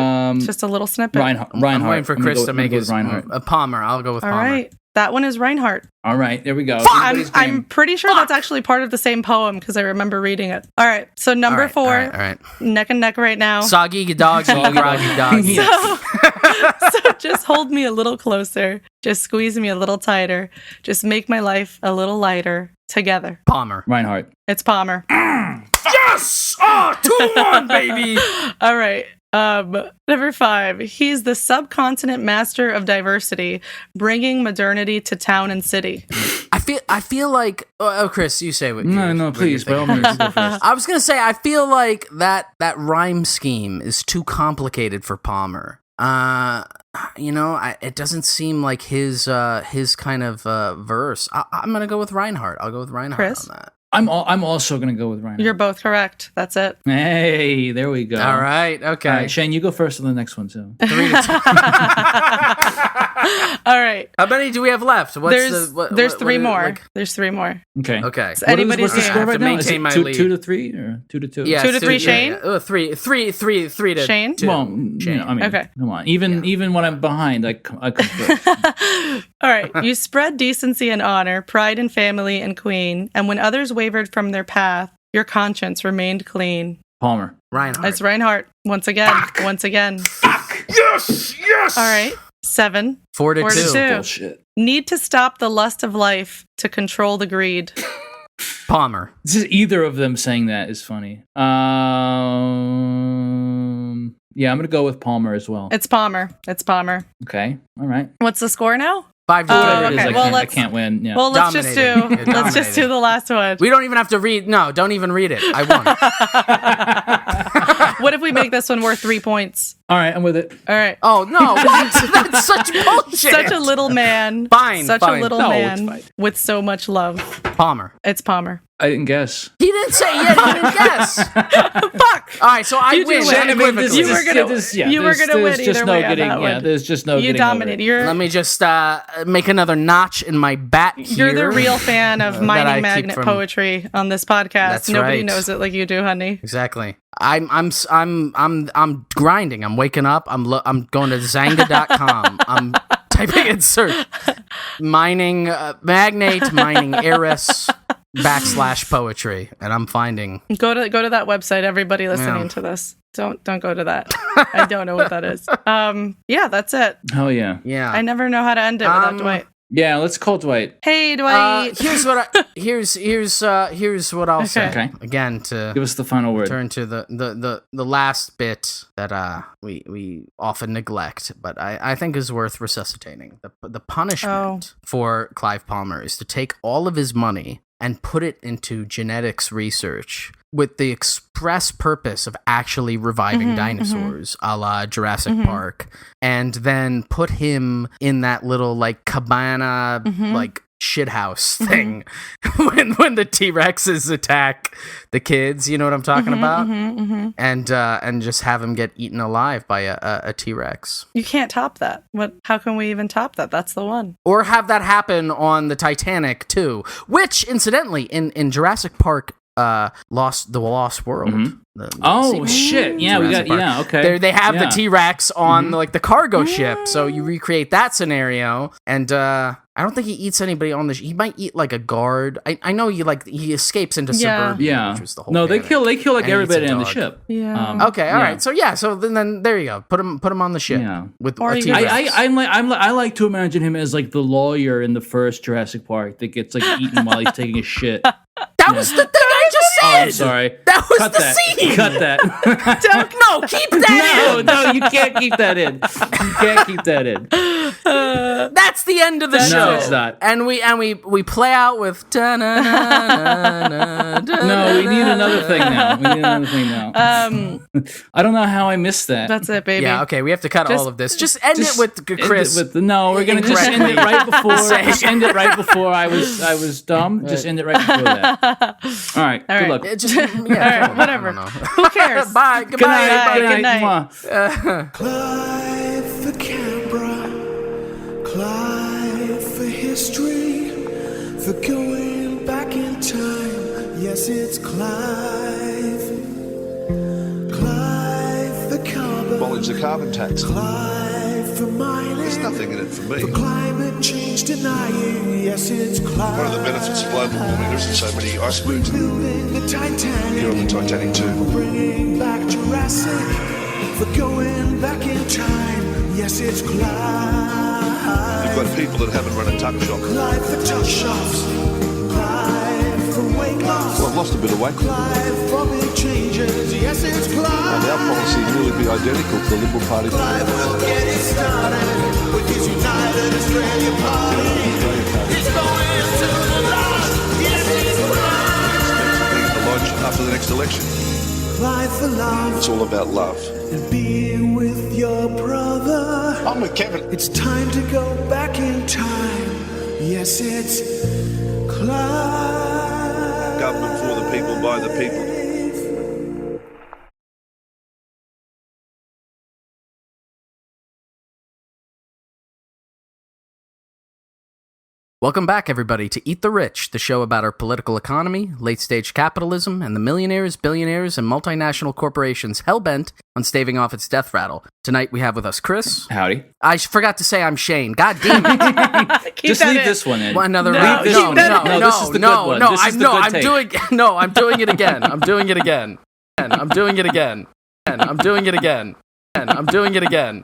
Just a little snippet. Reinhardt. I'm waiting for Chris to make his Reinhardt. Palmer. I'll go with All Palmer. right. That one is Reinhardt. All right, there we go. I'm pretty sure that's actually part of the same poem because I remember reading it. All right, so number 4, All right. neck and neck right now. Soggy dog, groggy dog. So just hold me a little closer. Just squeeze me a little tighter. Just make my life a little lighter. Together. Palmer. Reinhardt. It's Palmer. Yes! Oh, 2-1, baby! All right. Number 5. He's the subcontinent master of diversity, bringing modernity to town and city. I feel like Chris, you say what. No, please. By all means, go first. I was gonna say I feel like that rhyme scheme is too complicated for Palmer. It doesn't seem like his kind of verse. I'm gonna go with Reinhardt. I'll go with Reinhardt Chris? on that. I'm also going to go with Reinhardt. You're both correct. That's it. Hey, there we go. All right. Okay. All right, Shane, you go first on the next one too. 3-2. All right. How many do we have left? There's 3 more. There's 3 more. Okay. Okay. So anybody's what's the score game. right to now? maintain Is my it lead. 2-3 or 2-2? Yeah, 2-3 Shane? Yeah. 3 to Shane? 2. Well, Shane. I mean, Okay. come on. Even when I'm behind, I come first. All right. You spread decency and honor, pride in family and queen, and when others wavered from their path, your conscience remained clean. Palmer. Reinhardt. It's Reinhardt. Once again. Once again. Yes! All right. 7. 4-2. Bullshit. Need to stop the lust of life to control the greed. Palmer. This is either of them saying that is funny. Yeah, I'm gonna go with Palmer as well. It's Palmer. It's Palmer. Okay. All right. What's the score now? 5-2. Whatever it is, okay. I can't win. Yeah. Well, let's just Dominated. do the last one. We don't even have to read. No, don't even read it. I won. What if we make this one worth 3 points? All right, I'm with it. All right. Oh no, that's such bullshit. Such a little man. Fine. Such fine. a little No, man it's fine. with so much love. Palmer. It's Palmer. I didn't guess. He didn't say yet. He didn't guess. Fuck. All right, so I You do win. win. unequivocally. You were gonna win just either no way on getting. that Yeah, one. there's just no You getting dominated. over it. Let me just make another notch in my bat here. You're the real fan of that I mining keep magnet from- poetry on this podcast. That's Nobody right. knows it like you do, honey. Exactly. I'm grinding. I'm waking up. I'm going to Zanga.com. I'm typing in search mining magnate mining heiress / poetry, and I'm finding. Go to that website. Everybody listening Yeah. to this, don't go to that. I don't know what that is. Yeah, that's it. Hell yeah. Yeah. I never know how to end it without Dwight. Yeah, let's call Dwight. Hey, Dwight. Here's what I'll say. Okay. Again, to Give us the final word. turn to the last bit that we often neglect, but I think is worth resuscitating. The punishment for Clive Palmer is to take all of his money and put it into genetics research with the express purpose of actually reviving dinosaurs, a la Jurassic Park, and then put him in that little like cabana like shithouse thing when the T-Rexes attack the kids, you know what I'm talking about? And just have him get eaten alive by a T-Rex. You can't top that. How can we even top that? That's the one. Or have that happen on the Titanic too, which incidentally in Jurassic Park Lost World. Shit! Yeah, we got. Park. Yeah, okay. They have the T-Rex on like the cargo ship, so you recreate that scenario, and I don't think he eats anybody on the he might eat like a guard. I know he escapes into Yeah. suburbia, which was the whole No, they panic. kill like And he eats everybody a on the dog. ship. Yeah. Okay, all right. So then there you go. Put him on the ship. Yeah. With Or a you T-Rex. I like to imagine him as like the lawyer in the first Jurassic Park that gets like eaten while he's taking a shit. That was the thing I just said. Oh, I'm sorry. That was Cut the that. scene. Cut that. No, keep that in. No, you can't keep that in. You can't keep that in. That's the end of the show. No, it's not. And we play out with No, we need another thing now. I don't know how I missed that. That's it, baby. Yeah, okay, we have to cut all of this. Just end it with Chris. No, we're gonna just end it right before. Just end it right before I was dumb. Just end it right before that. All right. Good luck. All right, whatever. Who cares? Bye. Goodbye. Good night. Clive for Canberra, Clive for history, for going back in time. Yes, it's Clive. Clive for carbon. Abolish the carbon tax. Clive for mining. There's nothing in it for me. For climate change denying. Yes, it's Clive. One of the benefits of global warming, there isn't so many icebergs. Rebuilding the Titanic. You're on the Titanic too. Bringing back Jurassic. For going back in time. Yes, it's Clive. You've got people that haven't run a tuck shop. Clive for tuck shops. Clive for weight loss. Well, I've lost a bit of weight. Clive for big changes. Yes, it's Clive. And our policy will really be identical to the Liberal Party. Clive will get it started with his United Australia Party. It's going to the lodge. Yes, it's Clive. Being at the lodge after the next election. Clive for love. It's all about love. And being with your brother. I'm with Kevin. It's time to go back in time. Yes, it's Clive. Government for the people, by the people. Welcome back, everybody, to Eat the Rich, the show about our political economy, late-stage capitalism, and the millionaires, billionaires, and multinational corporations hell-bent on staving off its death rattle. Tonight, we have with us Chris. Howdy. I forgot to say I'm Shane. God damn it. Just leave this one in. Another Leave round. this No, one in. no, This is the good one. This is the good take. I'm doing it again. I'm doing it again. I'm doing it again. I'm doing it again. I'm doing it again. I'm doing it again.